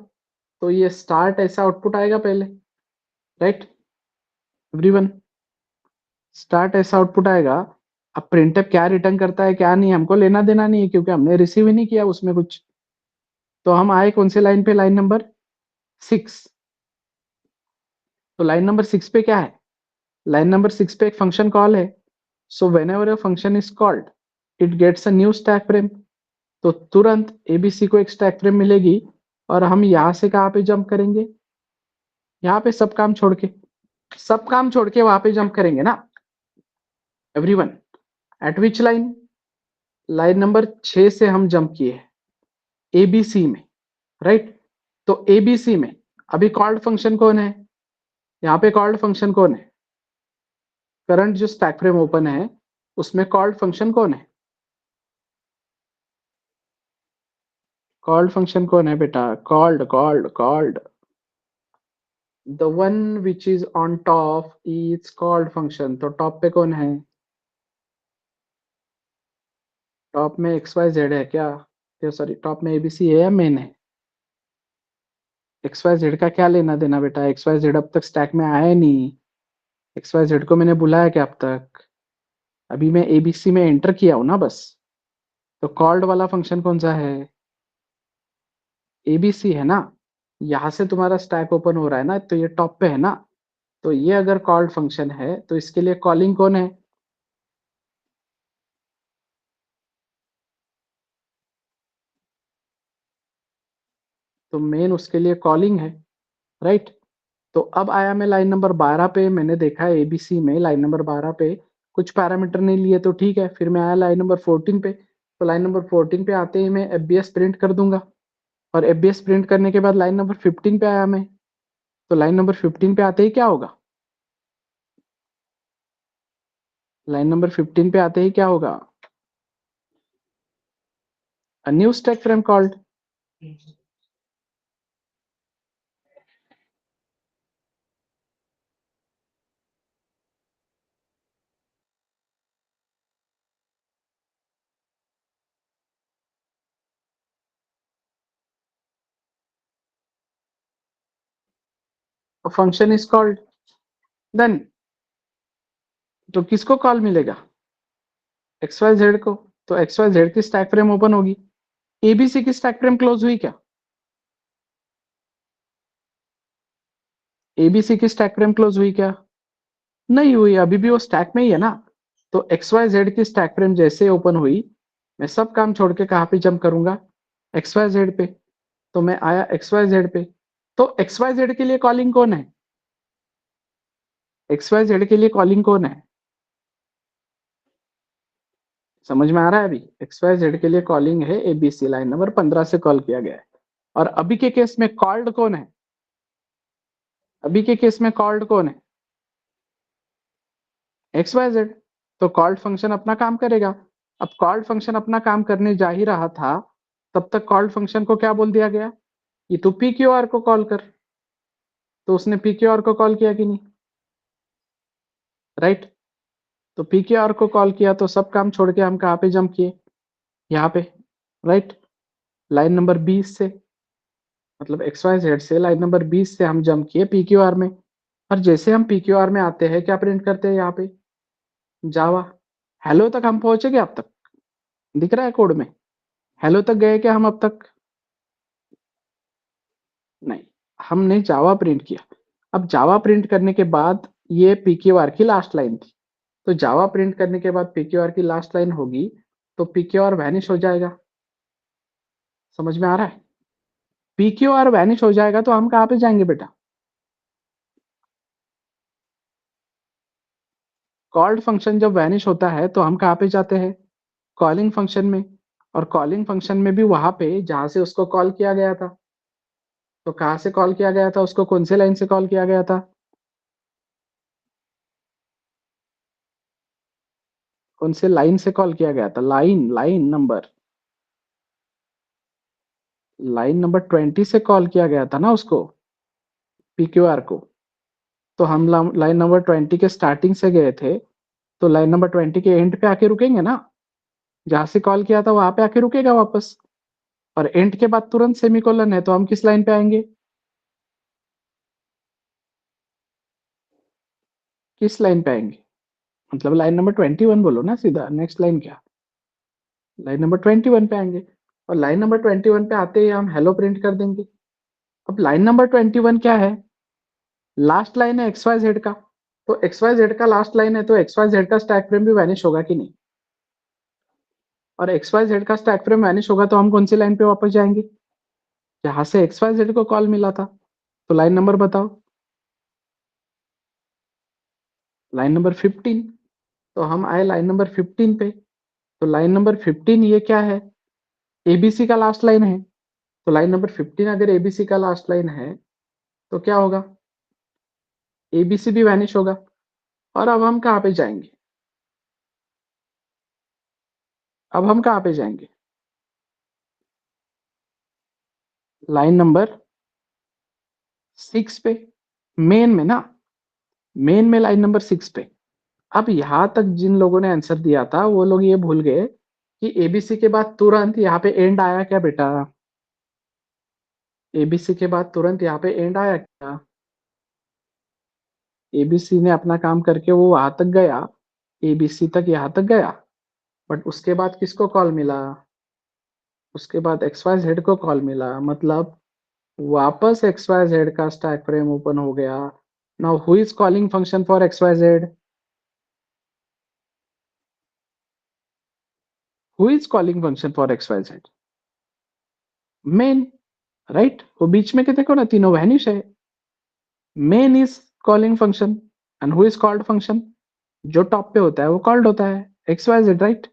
तो ये स्टार्ट ऐसा आउटपुट आएगा पहले, राइट एवरीवन? स्टार्ट ऐसा आउटपुट आएगा। अब प्रिंटफ क्या रिटर्न करता है क्या नहीं, हमको लेना देना नहीं है, क्योंकि हमने रिसीव ही नहीं किया उसमें कुछ। तो हम आए कौन से लाइन पे? Line number 6। तो लाइन नंबर 6 पे क्या है? लाइन नंबर 6 पे एक फंक्शन कॉल है। So whenever a function is called, it gets a new stack frame. तो तुरंत एबीसी को एक स्टैक फ्रेम मिलेगी और हम यहां से कहां पे जंप करेंगे? यहाँ पे सब काम छोड़ के, सब काम छोड़ के वहां पे जंप करेंगे ना everyone? Eight which line? Line number 6 से हम जंप किए एबीसी में, राइट? तो एबीसी में अभी कॉल्ड फंक्शन कौन है? यहाँ पे कॉल्ड फंक्शन कौन है? करंट जो स्टैक फ्रेम ओपन है उसमें कॉल्ड फंक्शन कौन है? कॉल्ड फंक्शन कौन है बेटा? Called the one which is on top is called function. तो टॉप पे कौन है? टॉप में एक्स वाई जेड है क्या? सॉरी, टॉप में एबीसी है या मेन है? एक्स वाई जेड का क्या लेना देना बेटा? एक्स वाई जेड अब तक स्टैक में आया ही नहीं। एक्स वाई जेड को मैंने बुलाया क्या अब तक? अभी मैं एबीसी में एंटर किया हूं ना बस। तो कॉल्ड वाला फंक्शन कौन सा है? एबीसी है ना? यहां से तुम्हारा स्टैक ओपन हो रहा है ना, तो ये टॉप पे है ना। तो ये अगर कॉल्ड फंक्शन है तो इसके लिए कॉलिंग कौन है? तो मेन उसके लिए कॉलिंग है, राइट? तो अब आया मैं लाइन नंबर 12 पे। मैंने देखा एबीसी में लाइन नंबर 12 पे कुछ पैरामीटर नहीं लिए, तो ठीक है। फिर मैं आया लाइन नंबर 14 पे। तो लाइन नंबर 14 पे आते ही मैं एफबीएस प्रिंट कर दूंगा, और एफबीएस प्रिंट करने के बाद लाइन नंबर 15 पे आया मैं। तो लाइन नंबर 15 पे आते ही क्या होगा? लाइन नंबर 15 पे आते ही क्या होगा? A new stack frame called. Function is called, then तो किसको कॉल मिलेगा? एक्स वाई जेड को। तो एक्स वाई जेड की स्टैक फ्रेम ओपन होगी। एबीसी की स्टैक फ्रेम क्लोज हुई क्या? एबीसी की स्टैक फ्रेम क्लोज हुई क्या? नहीं हुई, अभी भी वो स्टैक में ही है ना। तो एक्स वाई जेड की स्टैक फ्रेम जैसे ओपन हुई, मैं सब काम छोड़ के कहां पे जंप करूंगा? एक्स वाई जेड पे। तो मैं आया एक्स वाई जेड पे। तो एक्स वाई जेड के लिए कॉलिंग कौन है? एक्स वाई जेड के लिए कॉलिंग कौन है? समझ में आ रहा है? अभी एक्स वाई जेड के लिए कॉलिंग है एबीसी, लाइन नंबर 15 से कॉल किया गया है। और अभी के केस में कॉल्ड कौन है? अभी के केस में कॉल्ड कौन है? X Y Z. तो कॉल्ड फंक्शन अपना काम करेगा। अब कॉल्ड फंक्शन अपना काम करने जा ही रहा था, तब तक कॉल्ड फंक्शन को क्या बोल दिया गया कि तू पी क्यू आर को कॉल कर। तो उसने पी क्यू आर को कॉल किया कि नहीं? राइट? तो पी क्यू आर को कॉल किया तो सब काम छोड़ के हम कहाँ पे जंप किए? यहाँ पे, राइट? लाइन नंबर 20 से, मतलब एक्स वाई जेड से लाइन नंबर 20 से हम जंप किए पी क्यू आर में। और जैसे हम पी क्यू आर में आते हैं, क्या प्रिंट करते हैं यहाँ पे? जावा। हेलो तक हम पहुंचे क्या अब तक? दिख रहा है कोड में? हेलो तक गए क्या हम अब तक? नहीं, हमने जावा प्रिंट किया। अब जावा प्रिंट करने के बाद ये पीक्यूआर की लास्ट लाइन थी। तो जावा प्रिंट करने के बाद पीक्यूआर की लास्ट लाइन होगी, तो पीक्यूआर वैनिश हो जाएगा। समझ में आ रहा है? PQR वैनिश हो जाएगा तो हम कहाँ पे जाएंगे बेटा? कॉल्ड फंक्शन जब वैनिश होता है तो हम कहाँ पे जाते हैं? कॉलिंग फंक्शन में। और कॉलिंग फंक्शन में भी वहां पे जहां से उसको कॉल किया गया था। तो कहाँ से कॉल किया गया था उसको? कौन से लाइन से कॉल किया गया था? कौन से लाइन से कॉल किया गया था? Line line number, line number 20 से कॉल किया गया था ना उसको, PQR को। तो हम लाइन नंबर 20 के स्टार्टिंग से गए थे, तो लाइन नंबर 20 के एंड पे आके रुकेंगे ना। जहां से कॉल किया था वहां पे आके रुकेगा वापस। और एंड के बाद तुरंत सेमीकोलन है, तो हम किस लाइन पे आएंगे? किस लाइन पे आएंगे? मतलब लाइन नंबर 21 बोलो ना सीधा, नेक्स्ट लाइन क्या? लाइन नंबर 21 पे आएंगे। और लाइन नंबर 21 पे आते ही हम हेलो प्रिंट कर देंगे। अब लाइन नंबर 21 क्या है? लास्ट लाइन है एक्स वाई जेड का। तो एक्स वाई जेड का लास्ट लाइन है, तो एक्स वाई जेड का स्टैक फ्रेम भी वैनिश होगा कि नहीं? और एक्स वाई जेड का स्टैक फ्रेम वैनिश होगा तो हम कौन सी लाइन पे वापस जाएंगे? जहां से एक्स वाई जेड को कॉल मिला था। तो लाइन नंबर बताओ। Line number 15। तो हम आए लाइन नंबर 15 पे। तो लाइन नंबर 15 ये क्या है? एबीसी का लास्ट लाइन है। तो लाइन नंबर 15 अगर एबीसी का लास्ट लाइन है तो क्या होगा? एबीसी भी वैनिश होगा। और अब हम कहाँ पे जाएंगे? अब हम कहाँ पे जाएंगे? लाइन नंबर 6 पे। मेन में ना, मेन में लाइन नंबर 6 पे। अब यहां तक जिन लोगों ने आंसर दिया था वो लोग ये भूल गए कि एबीसी के बाद तुरंत यहाँ पे एंड आया क्या बेटा? एबीसी के बाद तुरंत यहाँ पे एंड आया क्या? एबीसी ने अपना काम करके वो वहां तक गया, एबीसी तक यहाँ तक गया। बट उसके बाद किसको कॉल मिला? उसके बाद एक्स वाई जेड को कॉल मिला, मतलब वापस एक्स वाई जेड का स्टैक फ्रेम ओपन हो गया। Now who is calling function for X Y Z? Who is calling function for X Y Z? Main. Right, वो बीच में के देखो ना, तीनों वैनिश है। Main is calling function and who is called function? जो टॉप पे होता है वो कॉल्ड होता है, एक्स वाई जेड, राइट?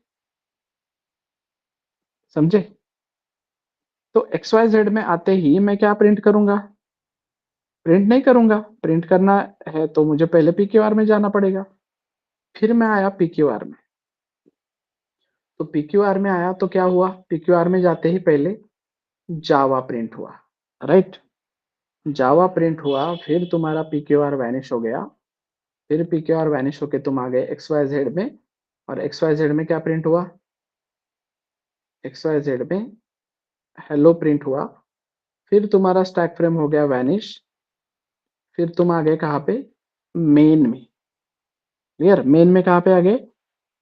समझे? तो एक्स वाई जेड में आते ही मैं क्या प्रिंट करूंगा? प्रिंट नहीं करूंगा। प्रिंट करना है तो मुझे पहले पीक्यूआर में जाना पड़ेगा। फिर मैं आया पीक्यूआर में। तो पीक्यूआर में आया तो क्या हुआ? पीक्यूआर में जाते ही पहले जावा प्रिंट हुआ, राइट? जावा प्रिंट हुआ, फिर तुम्हारा पीक्यूआर वैनिश हो गया। फिर पीक्यूआर वैनिश होके तुम आ गए एक्स वाई जेड में। और एक्स वाई जेड में क्या प्रिंट हुआ? एक्स वाई जेड में हेलो प्रिंट हुआ। फिर तुम्हारा स्टैक फ्रेम हो गया वैनिश। फिर तुम आ गए कहाँ पे? मेन में। क्लियर? मेन में कहाँ पे आ गए?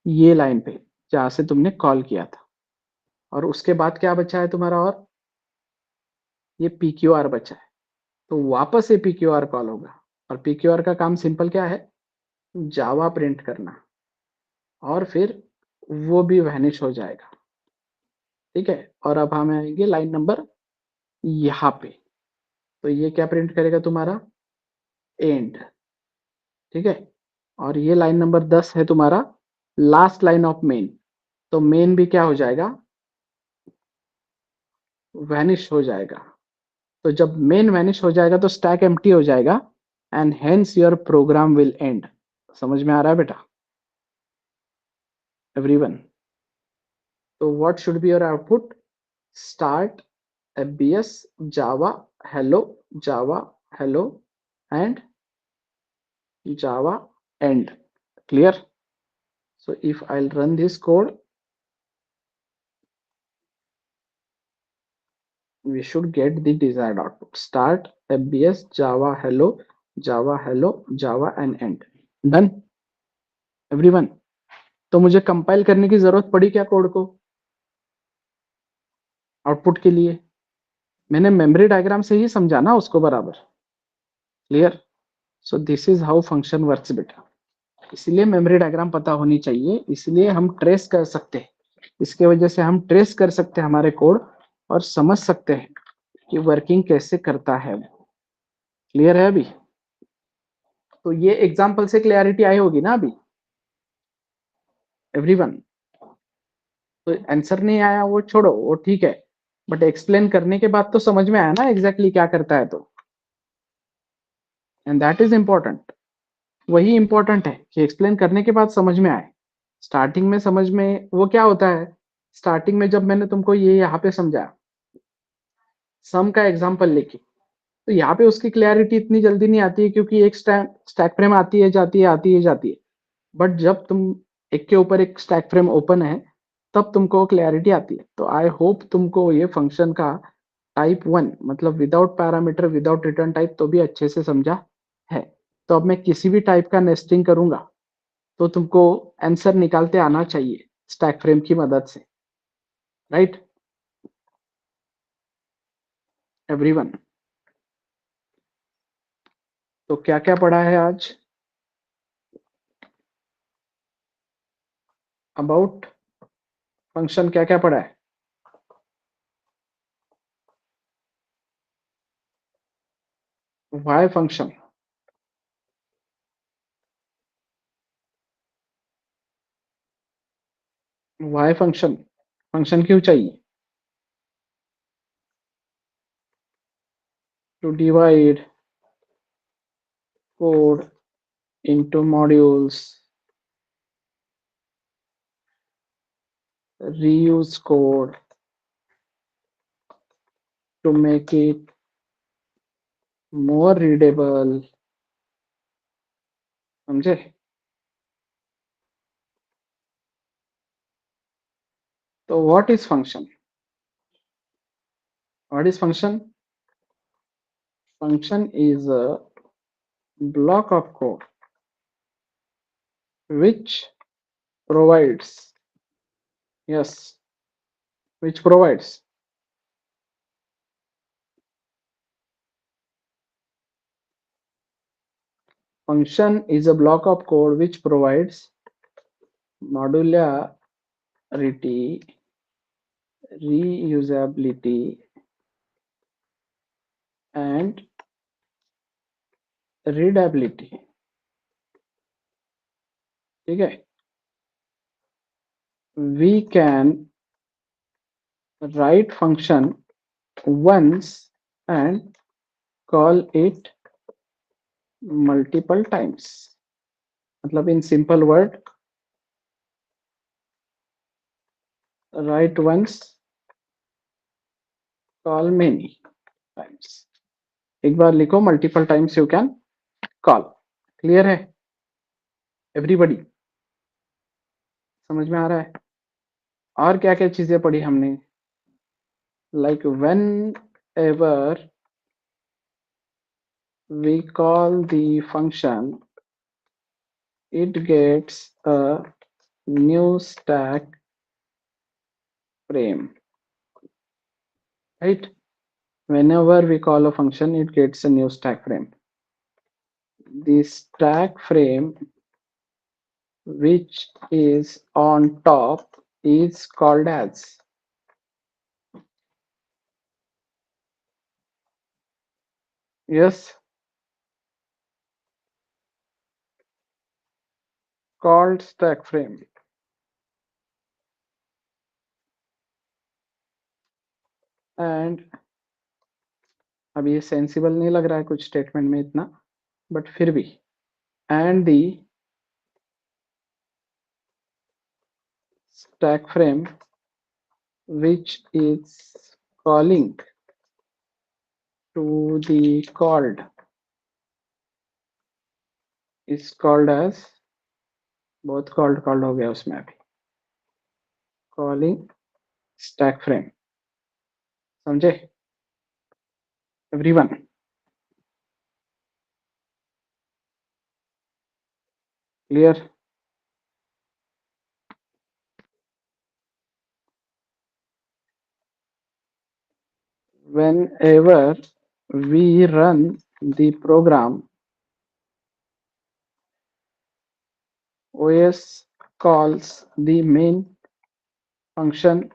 ये लाइन पे जहां से तुमने कॉल किया था। और उसके बाद क्या बचा है तुम्हारा? और ये PQR बचा है। तो वापस ये PQR कॉल होगा। और PQR का काम सिंपल क्या है? जावा प्रिंट करना। और फिर वो भी वैनिश हो जाएगा। ठीक है, और अब हम आएंगे लाइन नंबर यहाँ पे। तो ये क्या प्रिंट करेगा तुम्हारा? एंड। ठीक है, और ये लाइन नंबर 10 है तुम्हारा लास्ट लाइन ऑफ मेन। तो मेन भी क्या हो जाएगा? वैनिश हो जाएगा। तो जब मेन वैनिश हो जाएगा तो स्टैक एम्प्टी हो जाएगा and hence your program will end. समझ में आ रहा है बेटा एवरीवन? तो what should be your output? Start FBS Java hello, Java hello and Java end. Clear? So if I'll run this code, we should get the desired output. Start FBS Java hello, Java and end. Done everyone? तो मुझे compile करने की जरूरत पड़ी क्या code को output के लिए? मैंने मेमोरी डायग्राम से ही समझा ना उसको बराबर। Clear? So this is how function works बेटा। इसलिए मेमोरी डायग्राम पता होनी चाहिए, इसलिए हम ट्रेस कर सकते हैं। इसके वजह से हम ट्रेस कर सकते हैं हमारे कोड और समझ सकते हैं कि वर्किंग कैसे करता है। क्लियर है अभी? तो ये एग्जाम्पल से क्लियरिटी आई होगी ना अभी एवरीवन? तो आंसर नहीं आया वो छोड़ो, वो ठीक है, बट एक्सप्लेन करने के बाद तो समझ में आया ना एग्जैक्टली क्या करता है तो, एंड दैट इज इंपॉर्टेंट। वही इंपॉर्टेंट है कि एक्सप्लेन करने के बाद समझ में आए। स्टार्टिंग में समझ में वो क्या होता है, स्टार्टिंग में जब मैंने तुमको ये यहाँ पे समझाया सम का एग्जाम्पल लेके, तो यहाँ पे उसकी क्लैरिटी इतनी जल्दी नहीं आती है क्योंकि एक स्टैक फ्रेम आती है जाती है आती है जाती है। बट जब तुम एक के ऊपर एक स्टैक फ्रेम ओपन है तब तुमको क्लैरिटी आती है। तो आई होप तुमको ये फंक्शन का टाइप 1 मतलब without parameter without return type तो भी अच्छे से समझा है। तो अब मैं किसी भी टाइप का नेस्टिंग करूंगा तो तुमको आंसर निकालते आना चाहिए स्टैक फ्रेम की मदद से, राइट एवरीवन? तो क्या क्या पढ़ा है आज अबाउट फंक्शन? क्या क्या पढ़ा है? Why function? Why function, function क्यों चाहिए? To divide code into modules, reuse code to make it more readable. समझे? तो what is function? What is function? Function is a block of code which provides, yes, which provides function is a block of code which provides modularity, reusability and readability. ठीक है? We can write function once and call it multiple times. मतलब in simple word, write once, call many times. एक बार लिखो multiple times you can call. Clear है everybody? समझ में आ रहा है? और क्या क्या चीजें पढ़ी हमने? Like when ever we call the function, it gets a new stack frame, right? Whenever we call a function, it gets a new stack frame. The stack frame which is on top is called as, yes, called stack frame. And अब ये sensible नहीं लग रहा है कुछ statement में इतना, but फिर भी, and the stack frame which is calling to the called is called as, बहुत कॉल्ड हो गया उसमें अभी, कॉलिंग स्टैक फ्रेम। समझे everyone? Clear? Whenever we run the program, OS calls the main function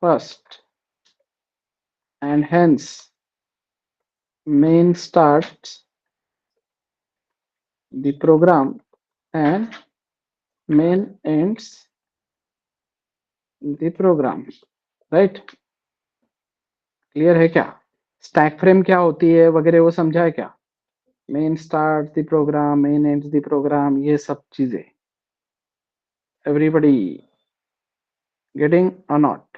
first and hence main starts the program and main ends the program, right? Clear है क्या? Stack frame क्या होती है वगैरह वो समझा है क्या? Main start the program, main ends the program, ये सब चीजें एवरीबडी गेटिंग और नॉट?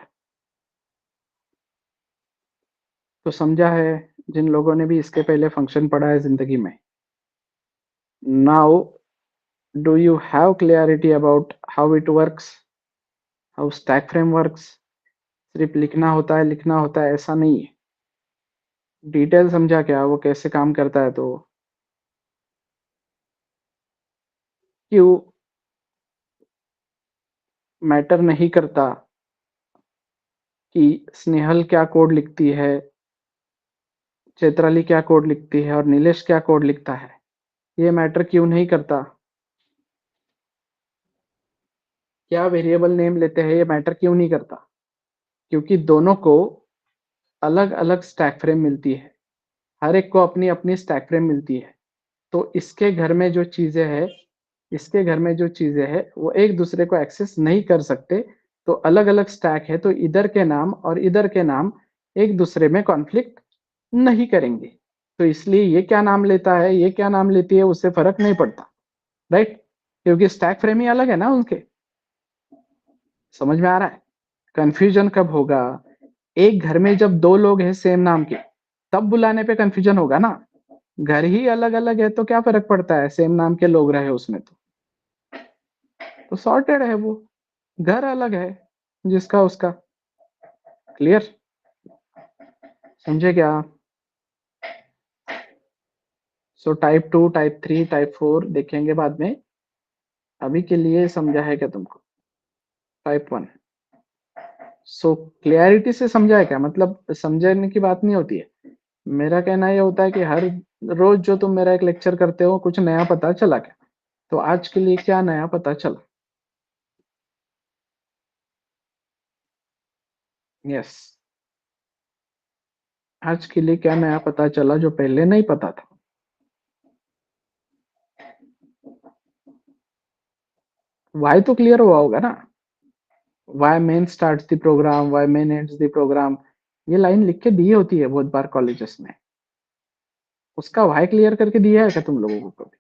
तो समझा है जिन लोगों ने भी इसके पहले फंक्शन पढ़ा है जिंदगी में? Now do you have clarity about how it works, how stack frame works? सिर्फ लिखना होता है ऐसा नहीं है। डिटेल समझा क्या वो कैसे काम करता है? तो क्यों मैटर नहीं करता कि स्नेहल क्या कोड लिखती है, चैत्राली क्या कोड लिखती है और नीलेश क्या कोड लिखता है? ये मैटर क्यों नहीं करता? क्या वेरिएबल नेम लेते हैं ये मैटर क्यों नहीं करता? क्योंकि दोनों को अलग अलग स्टैक फ्रेम मिलती है, हर एक को अपनी अपनी स्टैक फ्रेम मिलती है। तो इसके घर में जो चीजें है, इसके घर में जो चीजें है वो एक दूसरे को एक्सेस नहीं कर सकते। तो अलग अलग स्टैक है तो इधर के नाम और इधर के नाम एक दूसरे में कॉन्फ्लिक्ट नहीं करेंगे। तो इसलिए ये क्या नाम लेता है, ये क्या नाम लेती है, उससे फर्क नहीं पड़ता, राइट? क्योंकि स्टैक फ्रेम ही अलग है ना उनके। समझ में आ रहा है? कंफ्यूजन कब होगा? एक घर में जब दो लोग हैं सेम नाम के, तब बुलाने पे कंफ्यूजन होगा ना। घर ही अलग अलग है तो क्या फर्क पड़ता है, सेम नाम के लोग रहे उसमें तो सॉर्टेड है वो। घर अलग है जिसका उसका। क्लियर? समझे क्या? सो टाइप 2, टाइप 3, टाइप 4 देखेंगे बाद में। अभी के लिए समझा है क्या तुमको टाइप 1? सो क्लियरिटी से समझा है क्या? मतलब समझने की बात नहीं होती है। मेरा कहना यह होता है कि हर रोज जो तुम मेरा एक लेक्चर करते हो कुछ नया पता चला क्या? तो आज के लिए क्या नया पता चला? यस, आज के लिए क्या नया पता चला जो पहले नहीं पता था? वाई तो क्लियर हुआ होगा ना? Why main starts the program, why main ends the program, ये लाइन लिख के दी होती है बहुत बार कॉलेजेस में। उसका वाई क्लियर करके दिया है क्या तुम लोगों को कभी?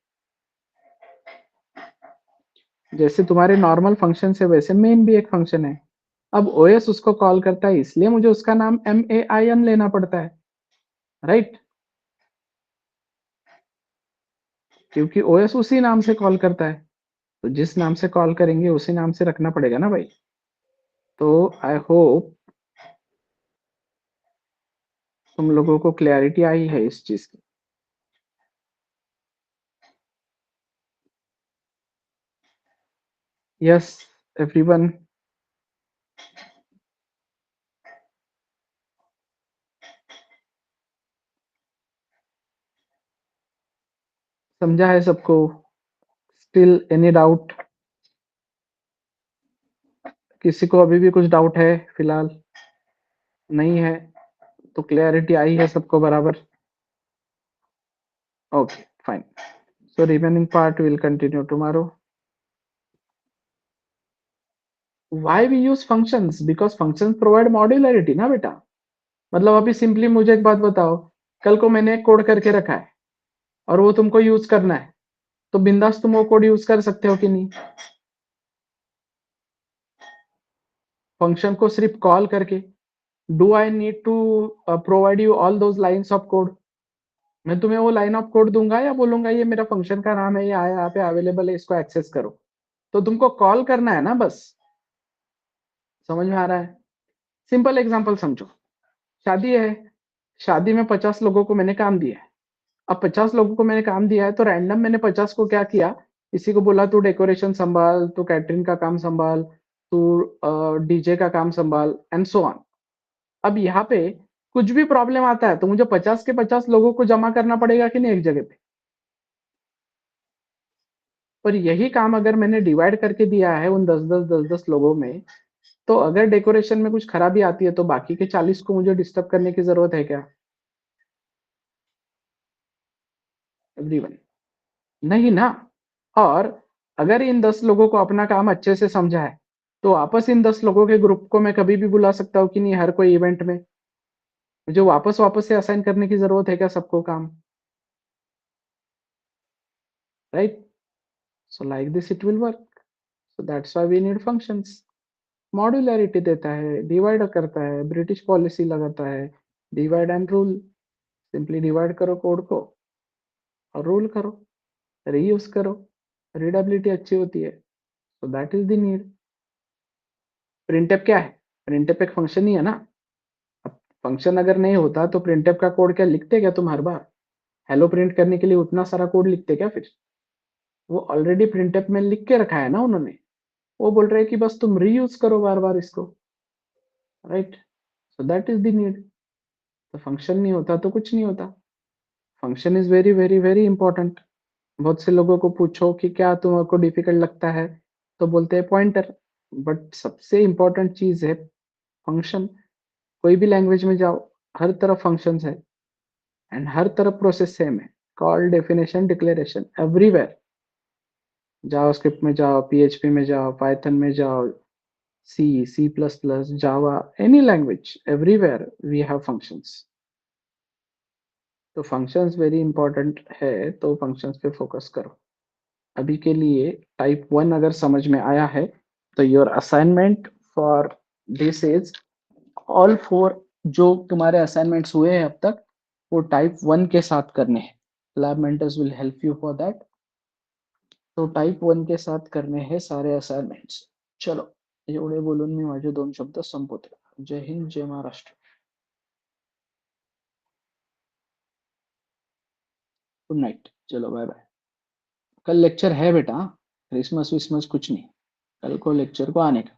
जैसे तुम्हारे नॉर्मल फंक्शन है वैसे मेन भी एक फंक्शन है। अब ओएस उसको कॉल करता है इसलिए मुझे उसका नाम MAIN लेना पड़ता है, राइट? क्योंकि ओएस उसी नाम से कॉल करता है, तो जिस नाम से कॉल करेंगे उसी नाम से रखना पड़ेगा ना भाई। तो आई होप तुम लोगों को क्लैरिटी आई है इस चीज की। Yes everyone? समझा है सबको? Still any doubt? किसी को अभी भी कुछ डाउट है फिलहाल? नहीं है तो क्लैरिटी आई है सबको बराबर? Okay fine. So remaining part will continue tomorrow. Why we use functions? Because functions provide modularity ना बेटा। मतलब अभी सिंपली मुझे एक बात बताओ, कल को मैंने एक कोड करके रखा है और वो तुमको यूज करना है, तो बिंदास तुम वो कोड यूज कर सकते हो कि नहीं? फंक्शन को सिर्फ कॉल करके। Do I need to provide you all those lines of code? मैं तुम्हें वो लाइन ऑफ कोड दूंगा या बोलूंगा ये मेरा फंक्शन का नाम है, ये आया यहाँ पे अवेलेबल है, इसको एक्सेस करो? तो तुमको कॉल करना है ना बस। समझ में आ रहा है? सिंपल एग्जांपल समझो। शादी है, शादी में 50 लोगों को मैंने काम दिया है। अब 50 लोगों को मैंने काम दिया है तो रैंडम मैंने 50 को क्या किया, किसी को बोला तू डेकोरेशन संभाल, तू कैटरिंग का काम संभाल, तू डीजे का काम संभाल एंड सो ऑन। अब यहाँ पे कुछ भी प्रॉब्लम आता है तो मुझे 50 के 50 लोगों को जमा करना पड़ेगा कि नहीं एक जगह पे? पर यही काम अगर मैंने डिवाइड करके दिया है उन 10 10 10 10 लोगों में, तो अगर डेकोरेशन में कुछ खराबी आती है तो बाकी के 40 को मुझे डिस्टर्ब करने की जरूरत है क्या? एवरीवन, नहीं ना। और अगर इन 10 लोगों को अपना काम अच्छे से समझा है तो वापस इन 10 लोगों के ग्रुप को मैं कभी भी बुला सकता हूँ कि नहीं, हर कोई इवेंट में मुझे वापस वापस से असाइन करने की जरूरत है क्या सबको काम? Right? So like this it will work. So that's why we need functions. Modularity देता है, डिवाइड करता है, ब्रिटिश पॉलिसी लगाता है, divide and rule. Simply divide करो कोड को और रूल करो, रीयूज करो, रीडेबिलिटी अच्छी होती है. So that is the need. Printf क्या है? प्रिंटफ एक फंक्शन ही है ना. अब फंक्शन अगर नहीं होता तो प्रिंटफ का कोड क्या लिखते क्या तुम हर बार? हेलो प्रिंट करने के लिए उतना सारा कोड लिखते क्या फिर? वो ऑलरेडी प्रिंटफ में लिख के रखा है ना उन्होंने. वो बोल रहे हैं कि बस तुम रीयूज करो बार बार इसको. Right? So that is the need. तो फंक्शन नहीं होता तो कुछ नहीं होता. Function is very very very important. बहुत से लोगों को पूछो कि क्या तुमको डिफिकल्ट लगता है तो बोलते हैं पॉइंटर. बट सबसे इंपॉर्टेंट चीज है फंक्शन. कोई भी लैंग्वेज में जाओ, हर तरफ फंक्शंस है एंड हर तरफ प्रोसेस सेम है. Call, definition, declaration, everywhere. JavaScript में जाओ, पीएचपी में जाओ, पाइथन में जाओ, C, C plus plus, Java, any language, everywhere we have functions. तो फंक्शंस वेरी इंपॉर्टेंट है, तो फंक्शंस पे फोकस करो. अभी के लिए टाइप 1 अगर समझ में आया है तो your assignment for this is all 4. जो तुम्हारे असाइनमेंट्स हुए हैं अब तक वो टाइप 1 के साथ करने हैं. Lab mentors will help you for that. तो टाइप 1 के साथ करने हैं सारे असाइनमेंट्स. चलो, एवढे बोलून मी माझे 2 शब्द संपवते. जय हिंद, जय महाराष्ट्र. Good night. चलो बाय बाय. कल लेक्चर है बेटा. क्रिसमस विसमस कुछ नहीं. कल को लेक्चर को आने का.